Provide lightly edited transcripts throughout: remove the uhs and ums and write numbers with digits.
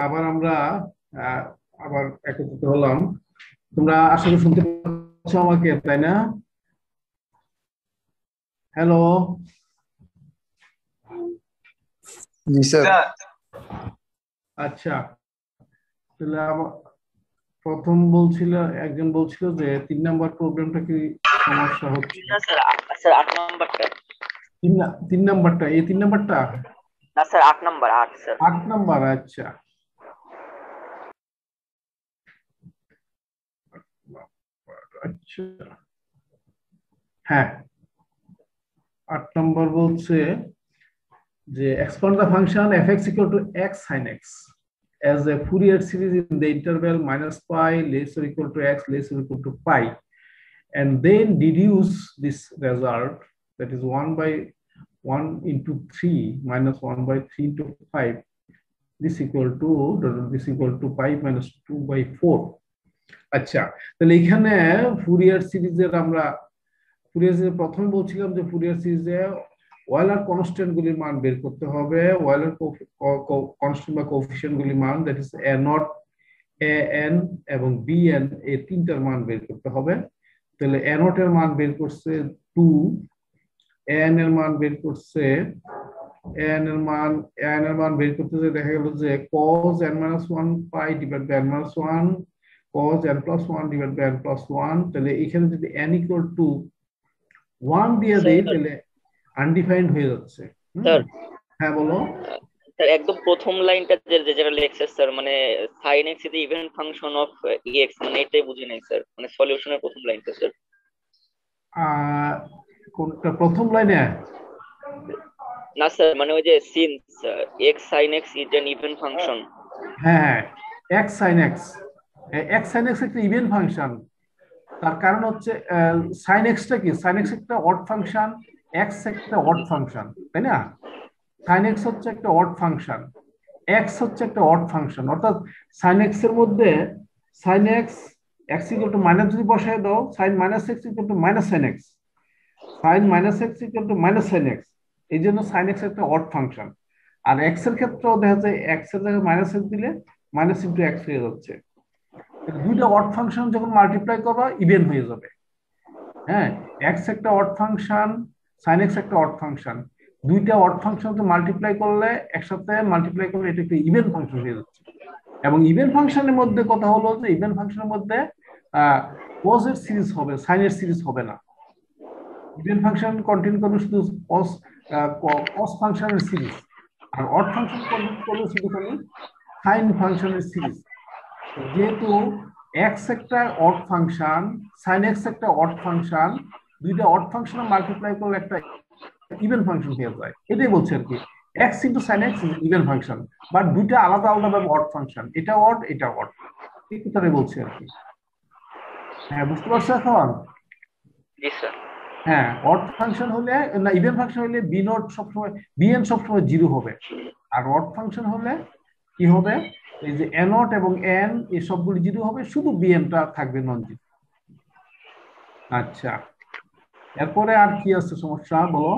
আবার আমরা আবার একত্রিত হলাম। তোমরা আশা করি শুনতে পাচ্ছ আমাকে, তাই না? হ্যালো। জি স্যার। আচ্ছা, তাহলে প্রথম একজন বলছিল যে 3 নাম্বার প্রবলেমটা কি সমস্যা হচ্ছে? না স্যার, স্যার 8 নাম্বারটা। 3 নাম্বারটা, এই 3 নাম্বারটা? না স্যার 8 নাম্বার, 8 স্যার। 8 নাম্বার, আচ্ছা। আচ্ছা, হ্যাঁ, 8 নাম্বার বলছে যে expand the function f(x) equal to x sin x as a Fourier series in the interval minus pi less or equal to x less or equal to pi, and then deduce this result, that is 1 by 1 into 3 minus 1 by 3 into 5, this equal to pi minus 2 by 4. আচ্ছা, তাহলে এখানে Fourier সিরিজের প্রথমে বলছিলাম যে Fourier সিরিজে ওয়েলার constant গুলির মান বের করতে হবে। ওয়েলার কনস্ট্যান্ট বা কোএফিসিয়েন্ট গুলির মান, that is a naught, a N এবং বি এন, এই তিনটার মান বের করতে হবে। তাহলে এ নট এর মান বের করছে 2, এন এর মান বের করছে, এন এর মান বের করতে যে দেখা গেল যে cos n minus 1 pi divided by n minus 1 cos n plus 1 divided by n plus 1, তাহলে এখানে যদি n equal to 1 দিয়ে দেই তাহলে আনডিফাইন্ড হয়ে যাচ্ছে। স্যার, হ্যাঁ বলো। স্যার একদম প্রথম লাইনটা যেটা লেখছে স্যার, মানে sin x is the even function of ex, মানে এটাই বুঝি নাই স্যার, মানে সলিউশনের প্রথম লাইনটা স্যার। কোনটা প্রথম লাইনে? না স্যার, মানে ওই যে since x sin x is an even function। হ্যাঁ, x sin x, x sin x একটা ইভেন ফাংশন। তার কারণ হচ্ছে sin x টা কি? sin x একটা অড ফাংশন, x একটা অড ফাংশন, তাই না? sin x হচ্ছে একটা অড ফাংশন, x হচ্ছে একটা অড ফাংশন, অর্থাৎ sin x এর মধ্যে sin x x equal to minus যদি বসায় দাও, sin minus x equal to minus sin x, sin minus x equal to minus sin x, এই জন্য sin x একটা অড ফাংশন। আর x এর ক্ষেত্রেও দেখা যায় x এর জায়গায় মাইনাস x দিলে মাইনাস ইন্টু x হয়ে যাচ্ছে। দুইটা অড ফাংশন যখন মাল্টিপ্লাই করবা ইভেন হয়ে যাবে। হ্যাঁ, x একটা অড ফাংশন, sin x একটা অড ফাংশন, দুইটা অড ফাংশনকে মাল্টিপ্লাই করলে, একসাথে মাল্টিপ্লাই করলে এটা একটা ইভেন ফাংশন হয়ে যাচ্ছে। এবং ইভেন ফাংশনের মধ্যে কথা হলো যে ইভেন ফাংশনের মধ্যে cos এর সিরিজ হবে, sin এর সিরিজ হবে না। ইভেন ফাংশন কন্টিনিউ করবে শুধু cos ফাংশনের সিরিজ, আর অড ফাংশন কন্টিনিউ করবে শুধু খালি sin ফাংশনের সিরিজ। যেহেতু x একটা অড ফাংশন, sin x একটা অড ফাংশন, দুইটা অড ফাংশন মাল্টিপ্লাই করলে একটা ইভেন ফাংশন হয়ে যায়। এটাই বলছে আর কি, x into sin x is even function, but দুইটা আলাদা আলাদা ভাবে অড ফাংশন, এটা অড এটা অড, এই কথাটাই বলছে আর কি। হ্যাঁ, বুঝতে পারছো এখন? জি স্যার। হ্যাঁ, অড ফাংশন হলে না, ইভেন ফাংশন হলে বি নট সবসময়, বি এন সবসময় 0 হবে, আর অড ফাংশন হলে কি হবে, এই যে এ নট এবং এন এই সবগুলি 0 হবে, শুধু বি এনটা থাকবে নন 0। আচ্ছা, এরপরে আর কি আছে সমস্যা বলো?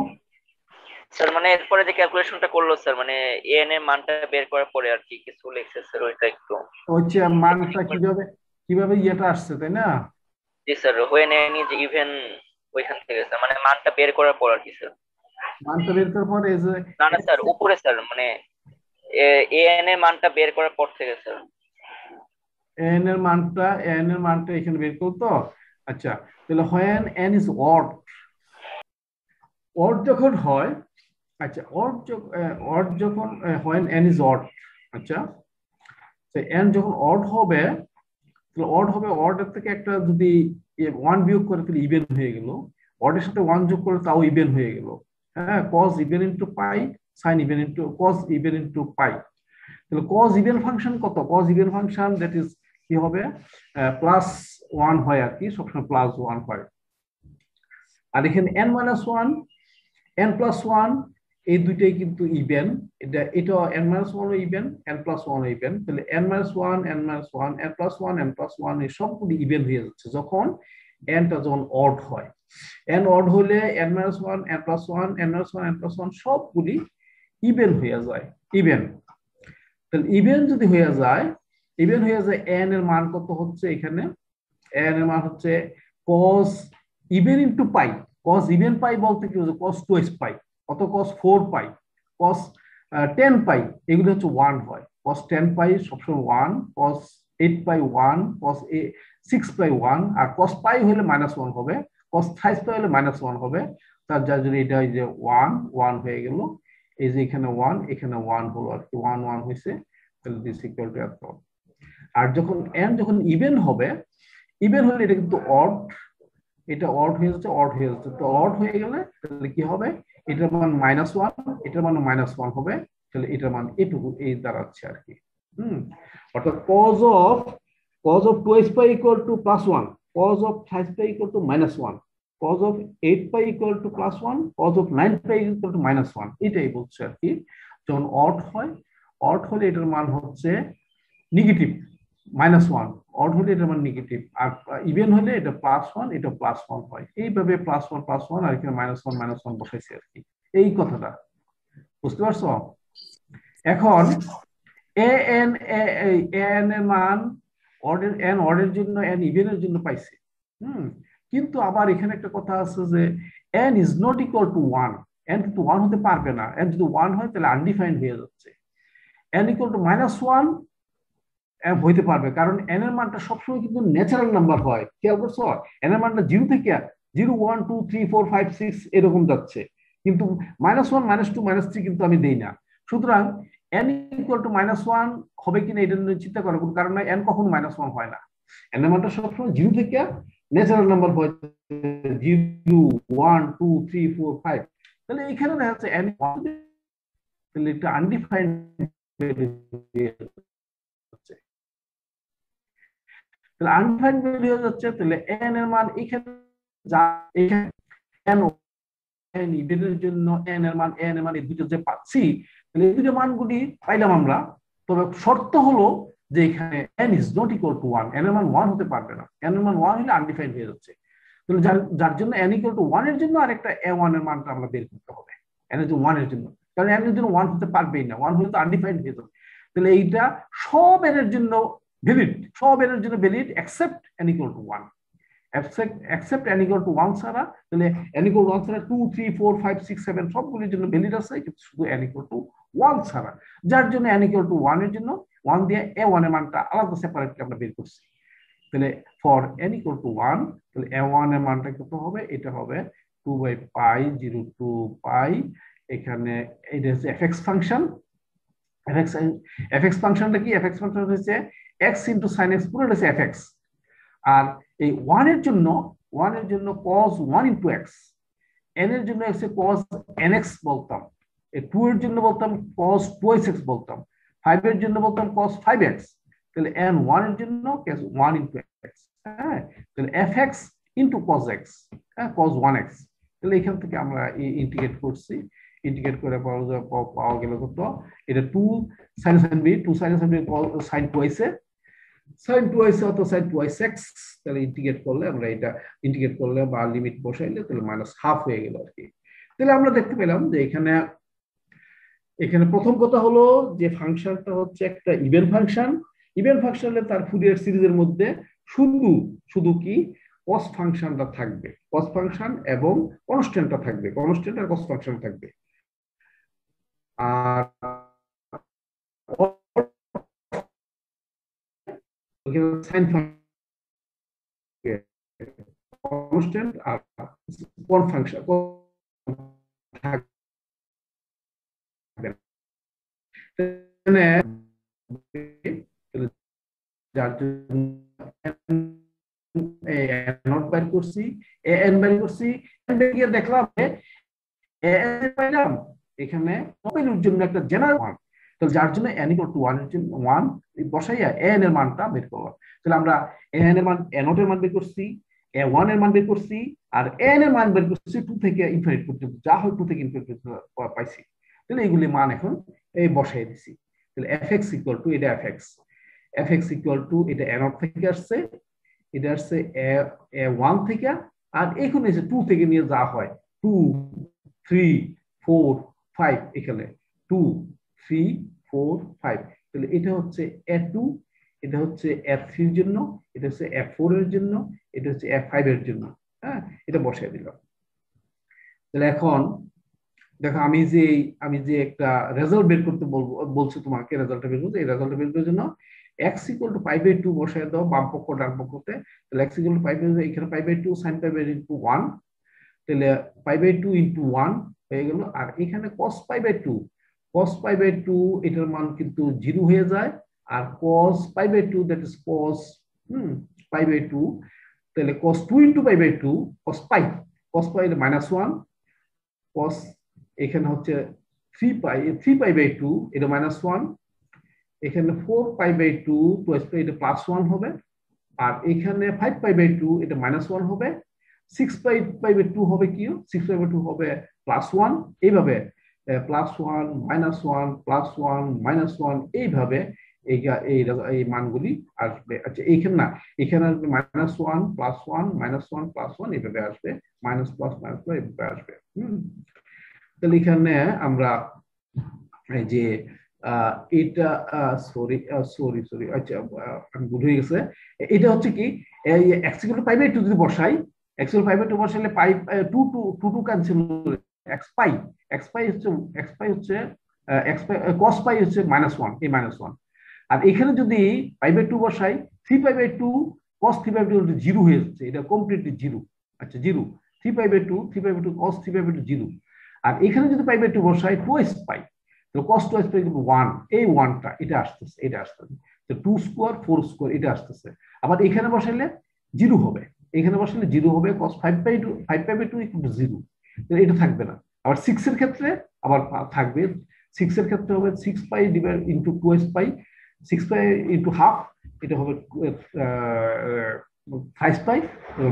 স্যার মানে এরপরে যে ক্যালকুলেশনটা করলো স্যার, মানে এন এর মানটা বের করার পরে আর কি কিছু লিখছে স্যার, ওইটা একটু হচ্ছে মানটা কিভাবে, কিভাবে ইয়েটা আসছে, তাই না? জি sir, when n is even, ওইখান থেকে স্যার, মানে মানটা বের করার পর আর কি স্যার। মানটা বের করার পর এই যে না না স্যার, উপরে স্যার, মানে এ এন এর মানটা বের করার পর থেকে স্যার। এন এর মানটা এখানে বের করতো। আচ্ছা, তাহলে when n is odd, যখন হয়, আচ্ছা odd যখন when n is odd, আচ্ছা n যখন odd হবে, তাহলে odd এর থেকে একটা যদি 1 বিয়োগ করে তাহলে ইভেন হয়ে গেল, odd এর সাথে 1 যোগ করে তাও ইভেন হয়ে গেল। হ্যাঁ, cos ইভেন ইনটু পাই, sin even into cos even into পাই। তাহলে cos ইভেন ফাংশন কত? cos even function that is কি হবে, +1 হয় আর কি, সবসময় +1 হয়। আর এখানে n-1, n+1, এই দুইটাই কিন্তু ইভেন, এটা n-1 ইভেন, n+1 ইভেন। তাহলে n-1, n-1, n+1, n+1 এই সবগুলি ইভেন হয়ে যাচ্ছে যখন nটা যখন অড হয়। n অড হলে n-1, n+1, n-1, n+1 সবগুলি ইভেন হয়ে যায়, ইভেন। তাহলে ইভেন যদি হয়ে যায়, n এর মান কত হচ্ছে এখানে? n এর মান হচ্ছে cos even into pi. cos even pi বলতে কি হচ্ছে cos টুয়াইস পাই, কত cos 4 পাই, cos 10 পাই, এগুলো হচ্ছে 1 হয়। cos 10 পাই সবসময় 1, cos 8 পাই 1, cos 6 পাই 1, আর cos পাই হলে -1 হবে, cos 5 পাই হলে -1 হবে। তার যার জন্য এটা এই যে 1 1 হয়ে গেল, এই যে এখানে 1 এখানে 1 হলো আর কি, 1 1 হয়েছে। তাহলে দিস ইকুয়াল টু এত। আর যখন n যখন ইভেন হবে, ইভেন হলে এটা কিন্তু অড, এটা অড হয়ে যাচ্ছে, তো অড হয়ে গেলে তাহলে কি হবে, এটার মান -1, এটার মান -1 হবে। তাহলে এটার মান এটুকু এই দাঁড়াচ্ছে আর কি। অর্থাৎ cos of 2 pi equal to +1, cos of 5 pi equal to -1, cos of 8 pi equal to +1, cos of 9 pi equal to -1, এটাই বলছে আর কি। যখন অড হয়, অড হলে এটার মান হচ্ছে নেগেটিভ, -1, অড হলে এটার মান নেগেটিভ, আর ইভেন হলে এটা +1, এটা +1 হয়। এইভাবে +1 আর এখানে -1 বসাইছে আর কি, এই কথাটা বুঝতে পারছো? এখন এ এন এর মান অর্ডের জন্য, n ইভেনের জন্য পাইছে। কিন্তু আবার এখানে একটা কথা আছে যে n is not equal to 1, n কিন্তু 1 হতে পারবে না। n যদি 1 হয় তাহলে আনডিফাইন্ড হয়ে যাচ্ছে। n ইকুয়াল টু -1 হইতে পারবে, কারণ n এর মানটা সবসময় কিন্তু ন্যাচারাল নাম্বার হয়। খেয়াল করছো, n এর মানটা 0 থেকে 0 1 2 3 4 5 6 এরকম যাচ্ছে, কিন্তু -1 -2 -3 কিন্তু আমি দেই না। সুতরাং n ইকুয়াল টু -1 হবে কিনা এটা নিয়ে চিন্তা করার কোনো কারণ নাই, n কখনো -1 হয় না। n এর মানটা সবসময় 0 থেকে ন্যাচারাল নাম্বার হয়, 0 1 2 3 4 5। তাহলে এখানে দেখা যাচ্ছে n, তাহলে এটা আনডিফাইন্ড হচ্ছে, তাহলে আনডিফাইন্ড ভ্যালু হয়ে যাচ্ছে। তাহলে n এর মান এখানে যা, এখানে n ইভেনের জন্য n এর মান এই দুটো যে পাচ্ছি, তাহলে এই দুটো মানগুলি পাইলাম আমরা। তবে শর্ত হলো যে এখানে n is not equal to 1, n এর মান 1 হতে পারবে না, n এর মান 1 হলে আনডিফাইন্ড হয়ে যাচ্ছে। তাহলে যার জন্য n ইকুয়াল টু 1 এর জন্য আরেকটা a1 এর মানটা আমরা বের করতে হবে, n এর জন্য 1 এর জন্য, কারণ n এর জন্য 1 হতে পারবেই না, 1 হলে তো আনডিফাইন্ড হয়ে যাবে। তাহলে এইটা সব n এর জন্য valid, except n equal to 1, except n equal to 1 ছাড়া। তাহলে n equal to 1 ছাড়া 2 3 4 5 6 7 সবগুলির জন্য ভ্যালিড আছে, কিন্তু শুধু n equal to 1 ছাড়া। যার জন্য n equal to 1 এর জন্য 1 দিয়ে a1 এর মানটা আলাদা সেপারেটলি আমরা বের করছি। তাহলে ফর n equal to 1, তাহলে a1 এর মানটা কত হবে? এটা হবে 2/π 0 to পাই। এখানে এটা হচ্ছে fx ফাংশন। fx ফাংশনটা কি? fx ফাংশন হচ্ছে x * sin x, পুরোটা হচ্ছে fx। আর এই 1 এর জন্য cos 1 * x, n এর জন্য হচ্ছে cos nx বলতাম, এই 2 এর জন্য বলতাম cos 2x বলতাম, 5 এর জন্য বলতাম cos 5x। তাহলে n1 এর জন্য cos 1 * x, হ্যাঁ, তাহলে fx * cos x, হ্যাঁ, cos 1x। তাহলে এখান থেকে আমরা ইন্টিগ্রেট করছি, ইন্টিগ্রেট করে পাওয়া গেল কত? এটা 2 sin b, 2 sin b sin 2x, sin 2x অত sin 2x, তাহলে ইন্টিগ্রেট করলে আমরা এটা ইন্টিগ্রেট করলে বা লিমিট বসাইলে তাহলে -1/2 হয়ে গেল আর কি। তাহলে আমরা দেখতে পেলাম যে এখানে প্রথম কথা হলো যে ফাংশনটা হচ্ছে একটা ইভেন ফাংশন। ইভেন ফাংশনে তার ফুরিয়ার সিরিজের মধ্যে শুধু শুধু কি কস ফাংশনটা থাকবে, কস ফাংশন এবং কনস্ট্যান্টটা থাকবে, কনস্ট্যান্ট আর কস ফাংশন থাকবে। আর সাইন কনস্ট্যান্ট আর কোন ফাংশন থাকবে যার জন্য নট বাইর করছি, এন বাইর করছি, গিয়ে দেখলাম পাইলাম এখানে কপিলুর জন্য একটা জেনারেল মান, তো যার জন্য n ইকুয়াল টু 1 এর জন্য 1 বসাইয়া n এর মানটা বের করলাম। তাহলে আমরা n এর মান n0 এর মান বের করছি, a1 এর মান বের করছি, আর n এর মান বের করছি 2 থেকে ইনফিনিট পর্যন্ত, যা হয় 2 থেকে ইনফিনিট পর্যন্ত পাইছি। তাহলে এইগুলি মান এখন এই বসাই দিছি। তাহলে fx ইকুয়াল টু, এটা fx ইকুয়াল টু, এটা n0 থেকে আসছে, এটা আসছে a1 থেকে, আর এখানে এসে 2 থেকে নিয়ে যা হয় 2 3 4 5, এখানে 2 3 4 5, তাহলে এটা হচ্ছে a2, এটা হচ্ছে f3 এর জন্য, এটা হচ্ছে f4 এর জন্য, এটা হচ্ছে f5 এর জন্য। হ্যাঁ, এটা বসাই দিলাম। তাহলে এখন দেখো আমি যে একটা রেজাল্ট বের করতে বলছি তোমাকে, রেজাল্টটা বের করতে, এই রেজাল্টটা বের করার জন্য x equal to pi by 2 বসাই দাও বাম পক্ষ ডান পক্ষতে। তাহলে x equal to pi by, এখানে pi by 2 sin pi by into 1, তাহলে পাই বাই 2 ইনটু 1 হয়ে গেল। আর এখানে cos pi by 2, cos pi by 2 এটার মান কিন্তু 0 হয়ে যায়, আর cos pi by 2 that is cos pi by 2, তাহলে cos 2 into pi by 2 cos pi -1, cos এখানে হচ্ছে 3 পাই বাই 2 এটা -1, এখানে 4 পাই বাই 2 টুয়াইস পাই, এটা +1 হবে, আর এখানে 5 পাই বাই 2 এটা -1 হবে, 6 পাই বাই 2 হবে কি, 6 পাই বাই 2 হবে +1, এইভাবে +1 -1 +1 -1 এইভাবে এই মানগুলি আসবে। আচ্ছা এইখানে না, এখানে আসবে -1 +1 -1 +1 এইভাবে আসবে, মাইনাস প্লাস মাইনাস এইভাবে আসবে। তাহলে এখানে আমরা এই যে এটা সরি সরি সরি আচ্ছা আমি ভুল হয়ে গেছে, এটা হচ্ছে কি x equal to pi by 2 যদি বসাই, x equal to pi by 2 বসাইলে পাই 2 2 ক্যান্সেল, x পাই হচ্ছে x পাই cos পাই হচ্ছে -1, এই -1, আর এখানে যদি পাই বাই 2 বসাই 3 pi by 2 cos 3 pi by 2 0 হয়ে যাচ্ছে, এটা কমপ্লিটলি 0। আচ্ছা 0, 3 pi by 2 cos 3 pi by 2 0, আর এখানে যদি পাই বাই 2 বসাই টুয়াইস পাই, তো cos টুয়াইস পাই কিন্তু 1, এই 1টা এটা আসতেছে, তো 2 স্কয়ার 4 স্কয়ার এটা আসতেছে। আবার এখানে বসাইলে 0 হবে, এখানে বসাইলে 0 হবে, cos 5 পাই 2 ইকুয়াল টু 0, তো এটা থাকবে না। আবার 6 এর ক্ষেত্রে আবার থাকবে, 6 এর ক্ষেত্রে হবে 6 পাই ডিভাইড ইনটু টুয়াইস পাই, 6 পাই ইনটু হাফ, এটা হবে 5 পাই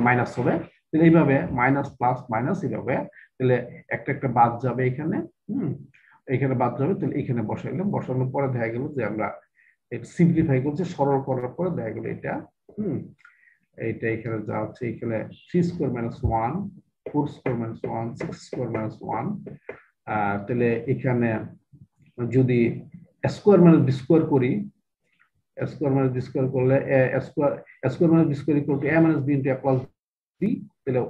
মাইনাস হবে। তাহলে এইভাবে মাইনাস প্লাস মাইনাস এইভাবে, তাহলে একটা একটা বাদ যাবে এখানে, এখানে বাদ যাবে, তাহলে এখানে বসাইলাম, বসানোর পরে দেখা গেল যে আমরা এটা সিম্পলিফাই করছি, সরল করার পরে দেখা গেল এটা এইটা এখানে যা হচ্ছে, এখানে 3 square minus 1 4 square minus 1 6 square minus 1, তাহলে এখানে যদি স্কয়ার মাইনাস বি স্কয়ার করি, স্কয়ার মাইনাস বি স্কয়ার করলে square minus B square equal to a minus b into a plus b, তাহলে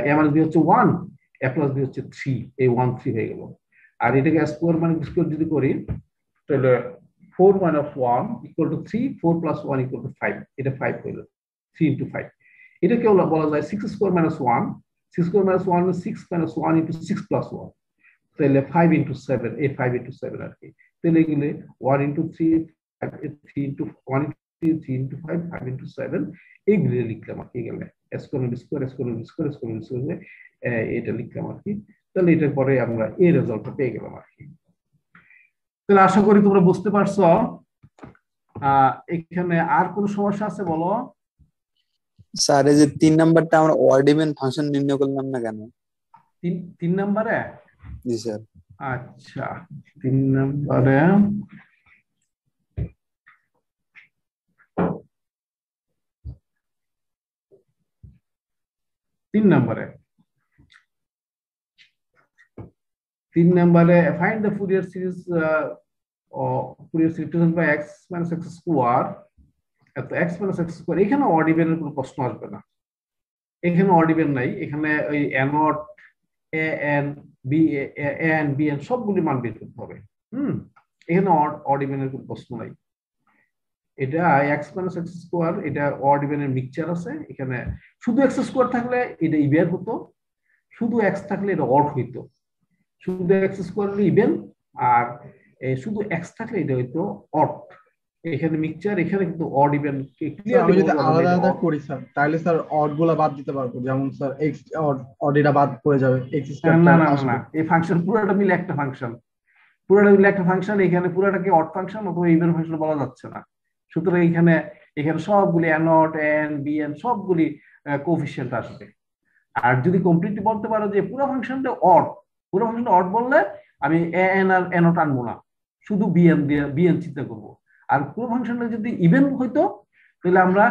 a মাইনাস b হচ্ছে 1, a প্লাস b হচ্ছে 3, এই 1 3 হয়ে গেল। আর এটাকে স্কয়ার মাইনাস বি স্কয়ার যদি করি, তাহলে 4 minus 1 equal to 3, 4 plus 1 equal to 5, এটা 5 হইল, 3 into 5, এটাকে বলা যায় 6 square minus 1, 6 square minus 1 is 6 minus 1 into 6 plus 1, তাহলে 5 into 7, এই 5 into 7 আর কি, তাহলে এগুলো 1 into 3, 3 into 1 into 3 into 5, 5 into 7, এইগুলো লিখলাম আর কি, গেলে square square square square square square এটা লিখলাম আর কি। তাহলে এটার পরে আমরা এই রেজাল্টটা পেয়ে গেলাম আর কি। তাহলে আশা করি তোমরা বুঝতে পারছো। এখানে আর কোন সমস্যা আছে বলো? স্যার এই যে 3 নাম্বারটা আমরা অড ইভেন ফাংশন নির্ণয় করলাম না কেন? 3 নম্বরে? জি স্যার। আচ্ছা 3 নম্বরে find the Fourier series represented by x minus x square তো এক্স মাইনাস এক্স স্কোয়ার, এখানে অড ইভেনের কোনো প্রশ্ন আসবে না, এখানে অড ইভেন নাই, এখানে ওই a naught a n b n b n সবগুলি মান বের করতে হবে। এখানে অড ইভেনের কোনো প্রশ্ন নাই। এটা এক্স মাইনাস এক্স স্কোয়ার, এটা অড ইভেনের মিক্সচার আছে। এখানে শুধু এক্স স্কোয়ার থাকলে এটা ইভেন হতো, শুধু এক্স থাকলে এটা অড হইতো। শুধু এক্স স্কোয়ার হলে ইভেন, আর শুধু এক্স থাকলে এটা হইতো অড। এখানে মিক্সচার, এখানে কিন্তু অড ইভেন আমি যদি আলাদা আলাদা করি স্যার, তাহলে স্যার অড গুলা বাদ দিতে পারবো, যেমন স্যার এক্স অড এটা বাদ পড়ে যাবে, এক্স স্কয়ার না না না, এই ফাংশন পুরোটা মিলে একটা ফাংশন, পুরোটা মিলে একটা ফাংশন। এখানে পুরোটাকে অড ফাংশন অথবা ইভেন ফাংশন বলা যাচ্ছে না। সুতরাং এখানে সবগুলি এ নট এন বি এন সবগুলি কোএফিশিয়েন্ট আসবে। আর যদি কমপ্লিটলি বলতে পারো যে পুরো ফাংশনটা অড, পুরো ফাংশনটা অড বললে আমি A N R A not আনবো না, শুধু বি এন দিয়ে বি এন চিন্তা করবো। আর পুরো ফাংশনটা যদি ইভেন হইতো তাহলে আমরা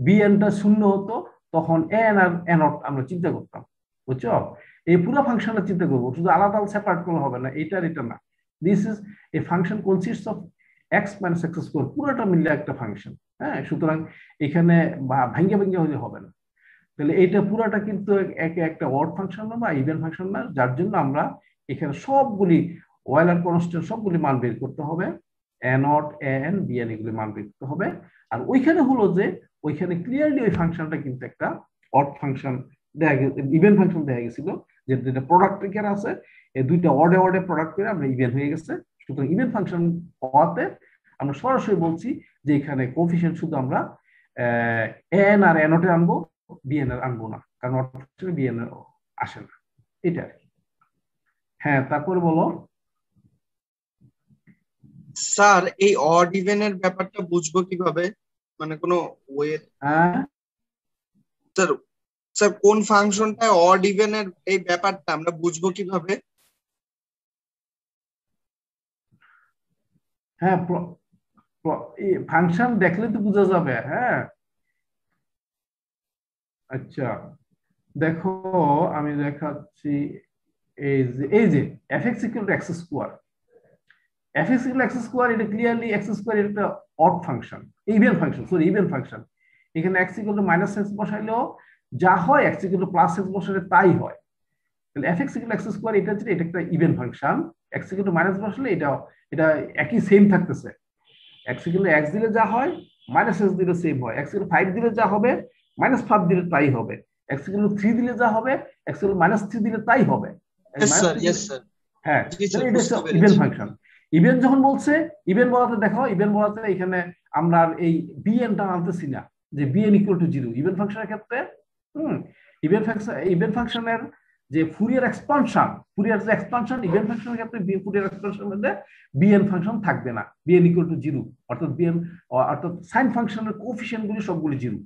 বি এনটা শূন্য হতো, তখন A N R A not আমরা চিন্তা করতাম, বুঝছো? এই পুরো ফাংশনটা চিন্তা করবো, শুধু আলাদা আলাদা সেপারেট করলে হবে না, এটা না। This is a function consists of x minus x square, পুরোটা মিললে একটা ফাংশন। হ্যাঁ, সুতরাং এখানে ভাঙ্গে ভাঙ্গে হলে হবে না। তাহলে এটা পুরাটা কিন্তু একটা অড ফাংশন না বা ইভেন ফাংশন না, যার জন্য আমরা এখানে সবগুলি ওয়েলার কনস্ট্যান্ট সবগুলি মান বের করতে হবে, a naught a n b n এগুলি মান বের করতে হবে। আর ওইখানে হলো যে ওইখানে ক্লিয়ারলি ওই ফাংশনটা কিন্তু একটা অড ফাংশন দেখা গেছে, ইভেন ফাংশন দেখা গেছিল, যেটা প্রোডাক্ট এখানে আছে, এই দুইটা অডে অডে প্রোডাক্ট করে আমরা ইভেন হয়ে গেছে। সুতরাং ইভেন ফাংশন হওয়াতে আমরা সরাসরি বলছি যে এখানে কোএফিশিয়েন্ট শুধু আমরা এন আর এ নটে আনবো, বিএনআর আনবো না, কারণ অটোমেটিক্যালি বিএনআর আসে না, এটা আর কি। হ্যাঁ, তারপরে বলো স্যার এই অড ইভেনের ব্যাপারটা বুঝবো কিভাবে, মানে কোনো ওয়ে? স্যার স্যার কোন ফাংশনটা অড ইভেনের এই ব্যাপারটা আমরা বুঝবো কিভাবে? হ্যাঁ, ফাংশন দেখলে তো বোঝা যাবে। হ্যাঁ, আচ্ছা দেখো আমি দেখাচ্ছি, এই যে fx equal to x square, fx equal to x square, এটা ক্লিয়ারলি x স্কয়ার এটা odd function, even function, sorry even function. এখানে x equal to -x বসাইলেও যা হয়, x equal to +x বসাইলে তাই হয়। তাহলে fx equal to x square এটা হচ্ছে এটা একটা even function, x equal to minus বসালে এটা একই সেম থাকতেছে। x equal to x দিলে যা হয় -x দিলে সেম হয়, x equal to 5 দিলে যা হবে -5 দিলে তাই হবে, x equal to 3 দিলে যা হবে x equal to -3 দিলে তাই হবে। হ্যাঁ, এটা ইভেন ফাংশন। ইভেন যখন বলছে, ইভেন বলাতে দেখো, ইভেন বলাতে এখানে আমরা এই বিএনটা আনতেছি না, যে বিএন ইকুয়াল টু 0 ইভেন ফাংশনের ক্ষেত্রে। ইভেন ফাংশনের যে ফুরিয়ার এক্সপানশন, ইভেন ফাংশনের ক্ষেত্রে ফুরিয়ার এক্সপানশনের মধ্যে বিএন ফাংশন থাকবে না, বিএন ইকুয়াল টু 0, অর্থাৎ বিএন অর্থাৎ সাইন ফাংশনের কোএফিশিয়েন্ট গুলি সবগুলি 0।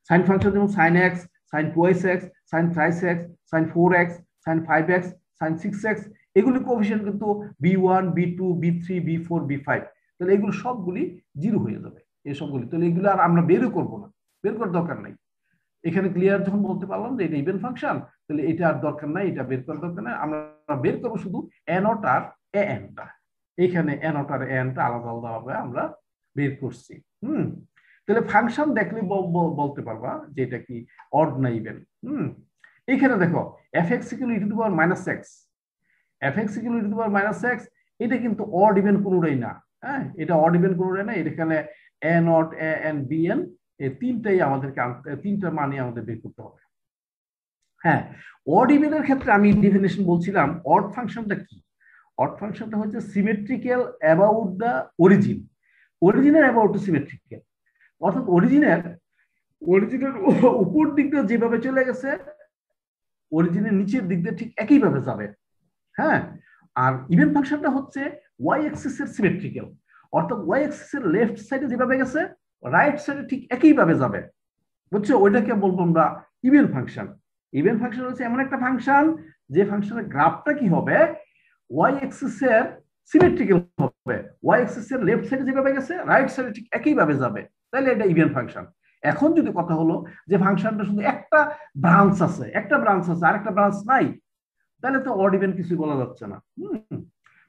সাইন ফাংশন যেমন sin x, sin 2x, sin 3x, sin 4x, sin 5x, sin 6x, এগুলি কোএফিশিয়েন্ট কিন্তু b1 b2 b3 b4 b5, তাহলে এগুলো সবগুলি 0 হয়ে যাবে এই সবগুলি। তাহলে এগুলো আর আমরা বেরও করব না, বের করার দরকার নাই। এখানে ক্লিয়ার যখন বলতে পারলাম যে এটা ইভেন ফাংশন, তাহলে এটা আর দরকার নাই, এটা বের করার দরকার নাই। আমরা বের করব শুধু এ নট আর এ এনটা। এখানে এ নট আর এ এনটা আলাদা আলাদা ভাবে আমরা বের করছি। তাহলে ফাংশন দেখলে বলতে পারবা যে এটা কি অড না ইভেন। এইখানে দেখো fx equal to e to the power -x, fx equal to e to the power -x, এটা কিন্তু অড ইভেন কোনোটাই না। হ্যাঁ, এটা অড ইভেন কোনোটাই না। এখানে a not a n b n এই তিনটাই আমাদেরকে তিনটা মানে আমাদের বের করতে হবে। হ্যাঁ, অড ইভেনের ক্ষেত্রে আমি ডেফিনিশন বলছিলাম, অড ফাংশনটা কি? অড ফাংশনটা হচ্ছে সিমেট্রিক্যাল অ্যাবাউট দ্য অরিজিন, অরিজিনের অ্যাবাউট সিমেট্রিক্যাল, অর্থাৎ অরিজিনের উপর দিকটা যেভাবে চলে গেছে অরিজিনের নিচের দিক দিয়ে ঠিক একইভাবে যাবে। হ্যাঁ, আর ইভেন ফাংশনটা হচ্ছে ওয়াই অ্যাক্সিস এর সিমেট্রিক্যাল, অর্থাৎ ওয়াই অ্যাক্সিস এর লেফট সাইডে যেভাবে গেছে রাইট সাইডে ঠিক একইভাবে যাবে, বুঝছো? ওইটাকে বলবো আমরা ইভেন ফাংশন। ইভেন ফাংশন হচ্ছে এমন একটা ফাংশন যে ফাংশনের গ্রাফটা কি হবে, ওয়াই অ্যাক্সিস এর সিমেট্রিক্যাল হবে, ওয়াই অ্যাক্সিস এর লেফট সাইডে যেভাবে গেছে রাইট সাইডে ঠিক একইভাবে যাবে, তাহলে এটা ইভেন ফাংশন। এখন যদি কথা হলো যে ফাংশনটা শুধু একটা ব্রাঞ্চ আছে, আর একটা ব্রাঞ্চ নাই, তাহলে তো অড ইভেন কিছু বলা যাচ্ছে না।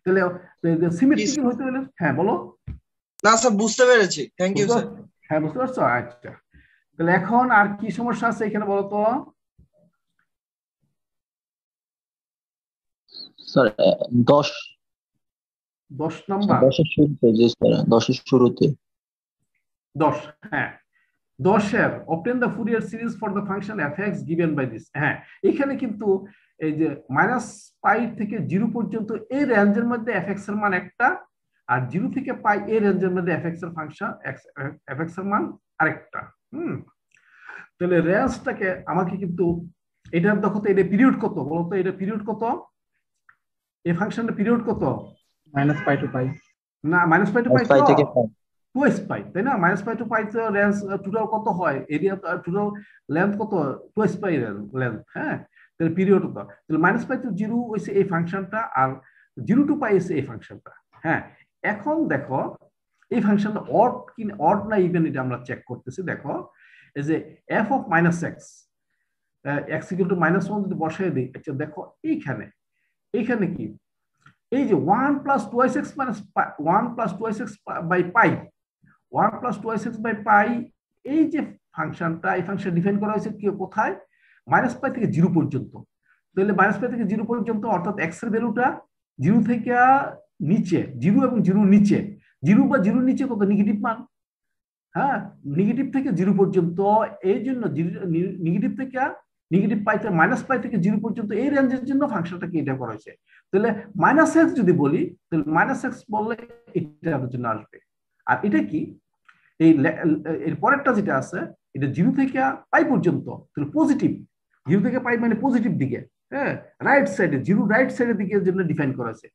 তাহলে সিমেট্রিক্যাল হতে হলে, হ্যাঁ বলো। না স্যার, বুঝতে পেরেছি, থ্যাংক ইউ স্যার। হ্যাঁ বুঝতে পারছো? আচ্ছা, তাহলে এখন আর কি সমস্যা আছে এখানে বলো তো? Sir 10 10 number. 10-এর শুরুতে, জি স্যার 10-এর শুরুতে। 10, হ্যাঁ 10-এর obtain the Fourier series for the function f(x) given by this। হ্যাঁ এখানে কিন্তু এই যে -π থেকে 0 পর্যন্ত এই রেঞ্জের মধ্যে f(x) এর মান একটা, আর 0 থেকে π এই রেঞ্জের মধ্যে f(x) এর ফাংশন f(x) এর মান আরেকটা। তাহলে রেঞ্জটাকে আমাকে কিন্তু এটার দেখো তো, এটা পিরিয়ড কত বলো তো, এটা পিরিয়ড কত, এই ফাংশনের পিরিয়ড কত? -π to π। না -π to π পাই তো থেকে পাই। 2π, তাই না? -π to π তো রেঞ্জ টোটাল কত হয়, এরিয়া টোটাল লেন্থ কত, 2π লেন্থ। হ্যাঁ তাহলে পিরিয়ড কত, তাহলে -π to 0 হইছে এই ফাংশনটা, আর 0 to π হইছে এই ফাংশনটা। হ্যাঁ এখন দেখো এই ফাংশনটা অড কি অড না ইভেন, এটা আমরা চেক করতেছি। দেখো এই যে f of -x, x equal to -1 যদি বসাই দিই, আচ্ছা দেখো এইখানে কি, এই যে 1 plus 2x minus 1 plus 2x by pi, 1 plus 2x by pi, এই যে ফাংশনটা, এই ফাংশন ডিফাইন করা হয়েছে কি কোথায়, -π থেকে 0 পর্যন্ত। তাহলে -π থেকে 0 পর্যন্ত, অর্থাৎ x এর ভ্যালুটা 0 থেকে নিচে, 0 এবং 0 নিচে, 0 বা 0 নিচে কত নেগেটিভ মান। হ্যাঁ নেগেটিভ থেকে 0 পর্যন্ত, এই জন্য নেগেটিভ থেকে নেগেটিভ পাইতে -π থেকে 0 পর্যন্ত এই রেঞ্জের জন্য ফাংশনটাকে এটা করা হয়েছে। তাহলে -x যদি বলি, তাহলে -x বললে এটার জন্য আসবে। আর এটা কি, এই এর পরেরটা যেটা আছে, এটা 0 থেকে π পর্যন্ত, তাহলে পজিটিভ, 0 থেকে π মানে পজিটিভ দিকে। হ্যাঁ রাইট সাইডে, 0 রাইট সাইডের দিকে জন্য ডিফাইন করা হয়েছে।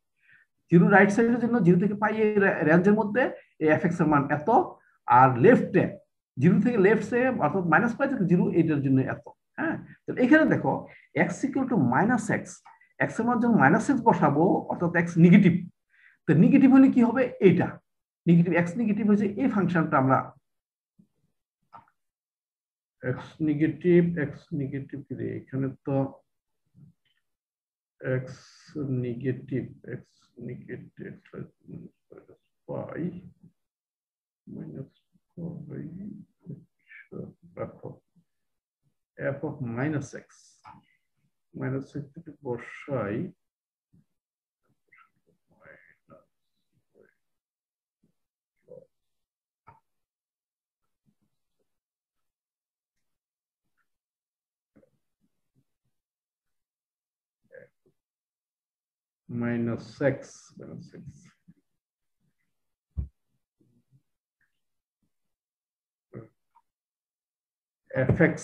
0 রাইট সাইডের জন্য 0 থেকে π এর রেঞ্জের মধ্যে এই f(x) এর মান এত, আর লেফটে 0 থেকে লেফট সে অর্থাৎ -π থেকে 0 এটার জন্য এত। হ্যাঁ তো এখানে দেখো x equal to -x, x এর মান যখন -x বসাবো অর্থাৎ x নেগেটিভ, তো নেগেটিভ হলে কি হবে, এইটা নেগেটিভ, x নেগেটিভ হয়েছে এই ফাংশনটা আমরা x নেগেটিভ কি রে, এখানে তো x negative pi f of -x যদি বসাই, -x fx,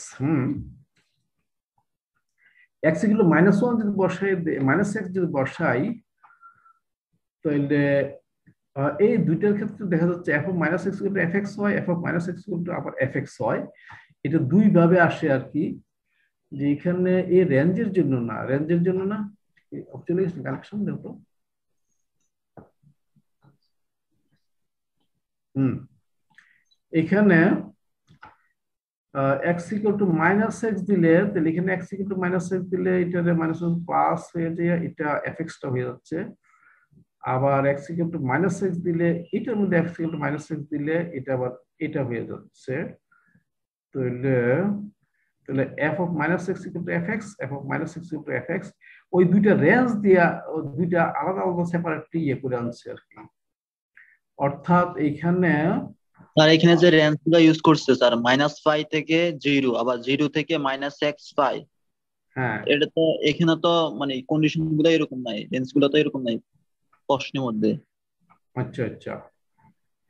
x এগুলো -1 যদি বসাই, -x যদি বসাই, তাহলে এই দুইটার ক্ষেত্রে দেখা যাচ্ছে f of -x fx হয়, f of -x আবার fx হয়। এটা দুই ভাবে আসে আর কি, যে এখানে এই রেঞ্জের জন্য না, অ্যাকচুয়ালি কানেকশন দাও তো। এখানে x equal to -x দিলে, তাহলে এখানে x equal to -x দিলে এটা -1 প্লাস হয়ে যায়, এটা fx টা হয়ে যাচ্ছে। আবার x equal to -x দিলে, এটার মধ্যে x equal to -x দিলে এটা আবার এটা হয়ে যাচ্ছে। তাহলে f of -x equal to fx, f of -x equal to fx, ওই দুইটা রেঞ্জ দিয়া দুইটা আলাদা আলাদা সেপারেটলি ইয়ে করে আনছে আর কি। অর্থাৎ এইখানে স্যার এখানে যে রেঞ্জগুলো ইউজ করছে স্যার, -π থেকে 0, আবার 0 থেকে -xπ, হ্যাঁ এটা তো এখানে তো মানে কন্ডিশন গুলো এরকম নাই, রেঞ্জ গুলো তো এরকম নাই প্রশ্নের মধ্যে। আচ্ছা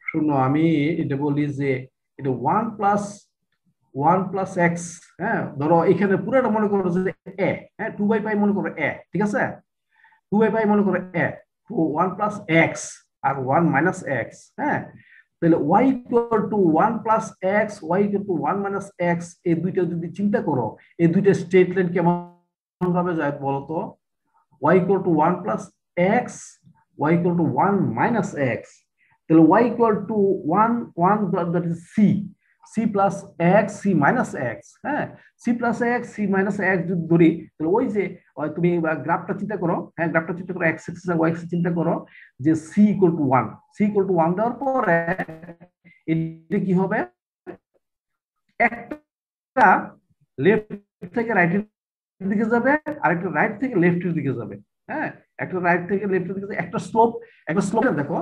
শুনো, আমি এটা বলি যে এটা 1 প্লাস এক্স, হ্যাঁ ধরো এখানে পুরোটা মনে করো যে এ, হ্যাঁ 2/π মনে করো এ, ঠিক আছে, 2/π মনে করো এ, 1 প্লাস এক্স আর 1 মাইনাস এক্স। হ্যাঁ তাহলে y equal to 1 plus x, y equal to 1 minus x, এই দুইটা যদি চিন্তা করো, এই দুইটা স্টেটমেন্ট কেমন ভাবে যায় বলো তো, y equal to 1 plus x, y equal to 1 minus x, তাহলে y equal to 1 that is c plus x, c minus x, হ্যাঁ c plus x, c minus x যদি ধরি, তাহলে ওই যে তুমি গ্রাফটা চিন্তা করো, হ্যাঁ গ্রাফটা চিন্তা করো, x axis আর y axis চিন্তা করো, যে c equal to 1 দেওয়ার পরে এটা কি হবে, একটা লেফট থেকে রাইটের দিকে যাবে আর একটা রাইট থেকে লেফটের দিকে যাবে। হ্যাঁ, একটা রাইট থেকে লেফটের দিকে যাবে, একটা স্লোপ দেখো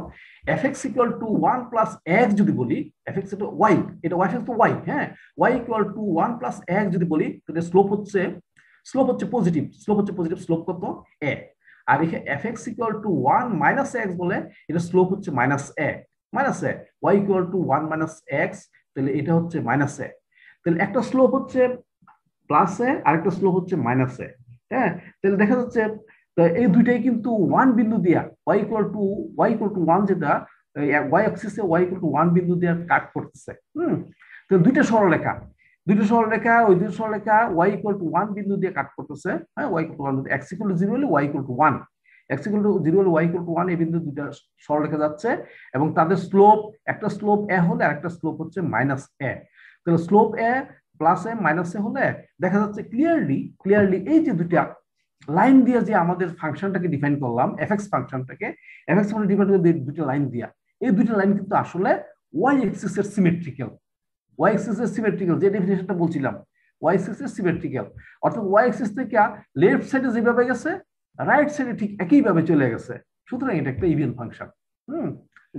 fx equal to 1 plus x যদি বলি, fx এটা y, এটা y তো y, হ্যাঁ, y equal to 1 plus x যদি বলি, তাহলে স্লোপ হচ্ছে পজিটিভ, স্লোপ কত a। আর এখানে fx equal to 1 minus x বলে, এটা স্লোপ হচ্ছে minus a, y equal to 1 minus x, তাহলে এটা হচ্ছে মাইনাস a। তাহলে একটা স্লোপ হচ্ছে প্লাস এ আর একটা স্লোপ হচ্ছে মাইনাস এ। হ্যাঁ, তাহলে দেখা যাচ্ছে এই দুইটাই কিন্তু 1 বিন্দু দিয়া y ইকুয়াল টু 1 যেটা y অ্যাক্সিসে y ইকুয়াল টু 1 বিন্দু দিয়া কাট করতেছে। তো দুইটা সরলরেখা ওই দুটো সরলরেখা y ইকুয়াল টু 1 বিন্দু দিয়ে কাট করতেছে। হ্যাঁ, y equal to 1, x equal to 0 হলে y equal to 1, x equal to 0 হলে y ইকুয়াল টু 1, এই বিন্দু দুইটা সরলরেখা যাচ্ছে এবং তাদের স্লোপ, একটা স্লোপ a হলে আর একটা স্লোপ হচ্ছে মাইনাস a। তাহলে slope a plus a minus a হলে দেখা যাচ্ছে ক্লিয়ারলি এই যে দুইটা লাইন দিয়ে যে আমাদের ফাংশনটাকে ডিফাইন করলাম, fx ফাংশনটাকে ডিফাইন করে দুইটা লাইন দিয়া, এই দুইটা লাইন কিন্তু আসলে y অ্যাক্সিস এর সিমেট্রিক্যাল, যে ডেফিনিশনটা বলছিলাম, y অ্যাক্সিস এর সিমেট্রিক্যাল, অর্থাৎ y অ্যাক্সিস থেকে লেফট সাইডে যেভাবে গেছে রাইট সাইডে ঠিক একই ভাবে চলে গেছে। সুতরাং এটা একটা ইভেন ফাংশন।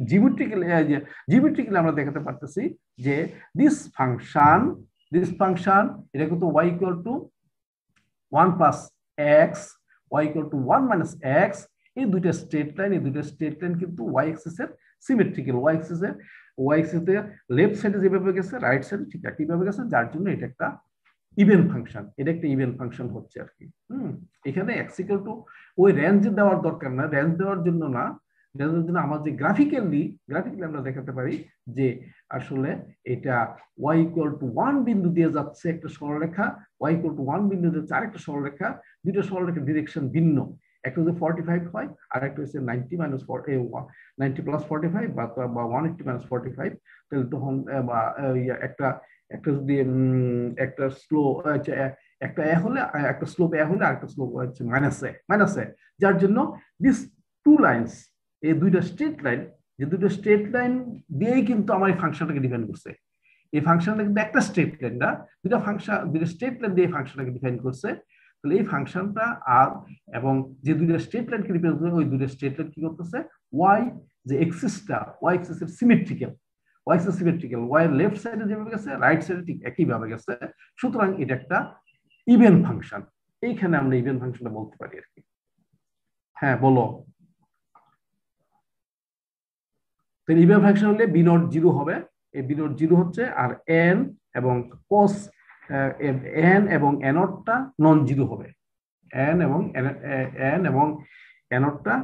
জিওমেট্রিক্যালি আমরা দেখাতে পারতেছি যে দিস ফাংশন এটা কিন্তু y equal to 1 plus x, y equal to 1 minus x, এই দুইটা স্ট্রেট লাইন কিন্তু y অ্যাক্সিস এর সিমেট্রিক্যাল, y অ্যাক্সিস এর লেফট সাইডে যেভাবে গেছে রাইট সাইডে ঠিক একইভাবে গেছে, যার জন্য এটা একটা ইভেন ফাংশন হচ্ছে আর কি। এখানে x ইকুয়াল টু ওই রেঞ্জ দেওয়ার দরকার না, রেঞ্জ দেওয়ার জন্য আমরা যে গ্রাফিক্যালি আমরা দেখাতে পারি যে আসলে এটা y ইকুয়াল টু 1 বিন্দু দিয়ে যাচ্ছে একটা সরলরেখা, y ইকুয়াল টু 1 বিন্দু দিয়ে যাচ্ছে আরেকটা সরলরেখা, দুইটা সরলরেখার ডিরেকশন ভিন্ন, একটা যদি 45 হয় আর একটা হচ্ছে 90 মাইনাস 90 প্লাস 45 বা 180 মাইনাস 45, তাহলে তখন একটা যদি একটা স্লো একটা এ হলে একটা স্লোপ এ হলে আরেকটা স্লোপ হচ্ছে মাইনাস এ, যার জন্য দিস টু লাইনস, এই দুইটা স্ট্রেট লাইন দিয়েই কিন্তু আমার এই ফাংশনটাকে ডিফাইন করছে। এই ফাংশনটা কিন্তু একটা স্ট্রেট লাইন না, দুইটা স্ট্রেট লাইন দিয়ে ফাংশনটাকে ডিফাইন করছে। তাহলে এই ফাংশনটা আর এবং যে দুইটা স্ট্রেট লাইনকে ডিফাইন করছে, ওই দুইটা স্ট্রেট লাইন কি করতেছে, y যে এক্সিসটা y এক্সিসের সিমেট্রিক্যাল, y এর লেফট সাইডে যেভাবে গেছে রাইট সাইডে ঠিক একই ভাবে গেছে। সুতরাং এটা একটা ইভেন ফাংশন। এইখানে আমরা ইভেন ফাংশনটা বলতে পারি আর কি। হ্যাঁ, বলো। তাহলে ইভেন ফাংশন হলে b নট 0 হবে, এই b নট 0 হচ্ছে, আর n এবং cos n এবং n নটটা নন জিরো হবে, n এবং n নটটা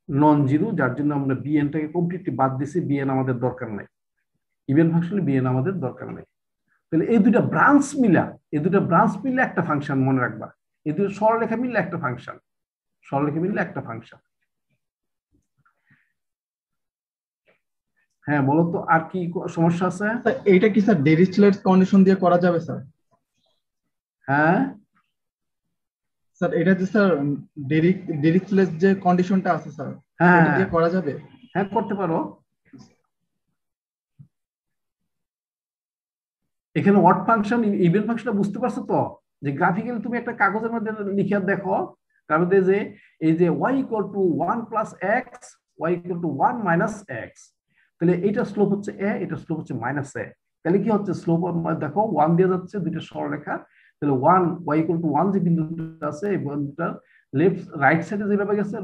নন জিরো, যার জন্য আমরা bn টাকে কমপ্লিটলি বাদ দিছি, bn আমাদের দরকার নাই, ইভেন ফাংশনে bn আমাদের দরকার নাই। তাহলে এই দুইটা ব্রাঞ্চ মিলা একটা ফাংশন, মনে রাখবা, এই দুটো সরলরেখা মিললে একটা ফাংশন, হ্যাঁ বলো তো আর কি সমস্যা আছে? এইটা কি স্যার ডিরিচলেটস কন্ডিশন দিয়ে করা যাবে স্যার? হ্যাঁ স্যার, এটা যে স্যার ডিরিচলেটস যে কন্ডিশনটা আছে স্যার, এটা দিয়ে করা যাবে? হ্যাঁ, করতে পারো। এখানে ওয়াট ফাংশন ইভেন ফাংশনটা বুঝতে পারছো তো, যে গ্রাফিক্যালি তুমি একটা কাগজের মধ্যে লিখে দেখো, তার মধ্যে যে এই যে y equal to 1 plus x, y equal to 1 minus x, তাহলে এটা স্লোপ হচ্ছে a, এটা স্লোপ হচ্ছে মাইনাস a। তাহলে কি হচ্ছে, স্লোপ দেখো 1 দিয়ে যাচ্ছে দুইটা সরলরেখা, তাহলে 1 y ইকুয়াল টু 1 যে বিন্দুটা আছে, এই বিন্দুটা রাইট সাইডে যেভাবে গেছে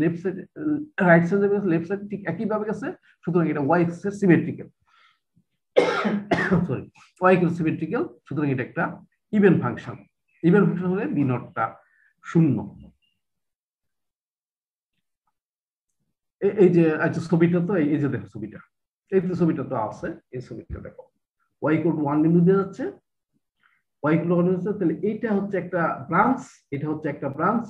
লেফট সাইডে লেফট সাইডে ঠিক একই ভাবে গেছে। সুতরাং এটা y axis symmetrical, sorry y equal symmetrical. সুতরাং এটা একটা ইভেন ফাংশন হলে b নটটা 0। এই যে আচ্ছা ছবিটা তো এই যে দেখো ছবিটা, এই যে ছবিটা তো আছে, এই ছবিটা দেখো y ইকুয়াল টু 1 বিন্দু দিয়ে যাচ্ছে, y ইকুয়াল টু 1 বিন্দু, তাহলে এইটা হচ্ছে একটা ব্রাঞ্চ, এটা হচ্ছে একটা ব্রাঞ্চ,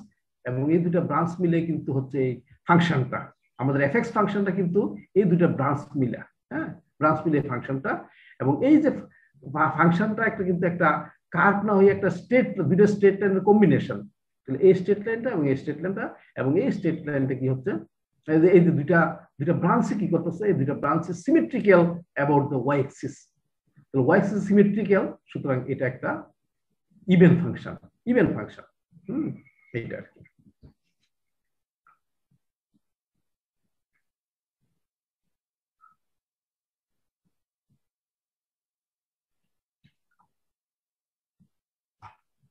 এবং এই দুটো ব্রাঞ্চ মিলে কিন্তু হচ্ছে এই ফাংশনটা, আমাদের fx ফাংশনটা কিন্তু এই দুটো ব্রাঞ্চ মিলে, হ্যাঁ ব্রাঞ্চ মিলে ফাংশনটা। এবং এই যে ফাংশনটা একটা কিন্তু একটা কার্ভ না হয়ে একটা দুটো স্ট্রেট লাইনের কম্বিনেশন, তাহলে এই স্ট্রেট লাইনটা এবং এই স্ট্রেট লাইনটা এবং এই স্ট্রেট লাইনটা কি হচ্ছে, এই যে দুইটা ব্রাঞ্চে কি করতেছে, এই দুইটা ব্রাঞ্চে symmetrical about the y Axis. তো তাহলে ওয়াই এক্সিস সিমেট্রিক্যাল, সুতরাং এটা একটা ইভেন ফাংশন, ইভেন ফাংশন। এইটা আর কি।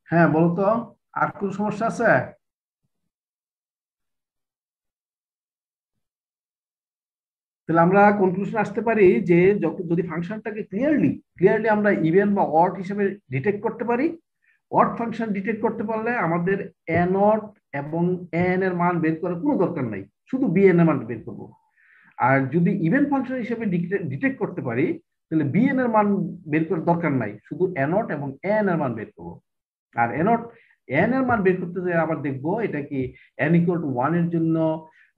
হ্যাঁ বলো তো, আর কোন সমস্যা আছে? তাহলে আমরা কনক্লুশন আসতে পারি যে যদি ফাংশনটাকে ক্লিয়ারলি আমরা ইভেন বা অড হিসেবে ডিটেক্ট করতে পারি, অড ফাংশন ডিটেক্ট করতে পারলে আমাদের এ নট এবং এন এর মান বের করার কোনো দরকার নাই, শুধু বিএন এর মান বের করব। আর যদি ইভেন ফাংশন হিসেবে ডিটেক্ট করতে পারি তাহলে বিএন এর মান বের করার দরকার নাই, শুধু এ নট এবং এন এর মান বের করব। আর এ নট এন এর মান বের করতে যাই আবার দেখবো এটা কি এন ইকুয়াল টু 1 এর জন্য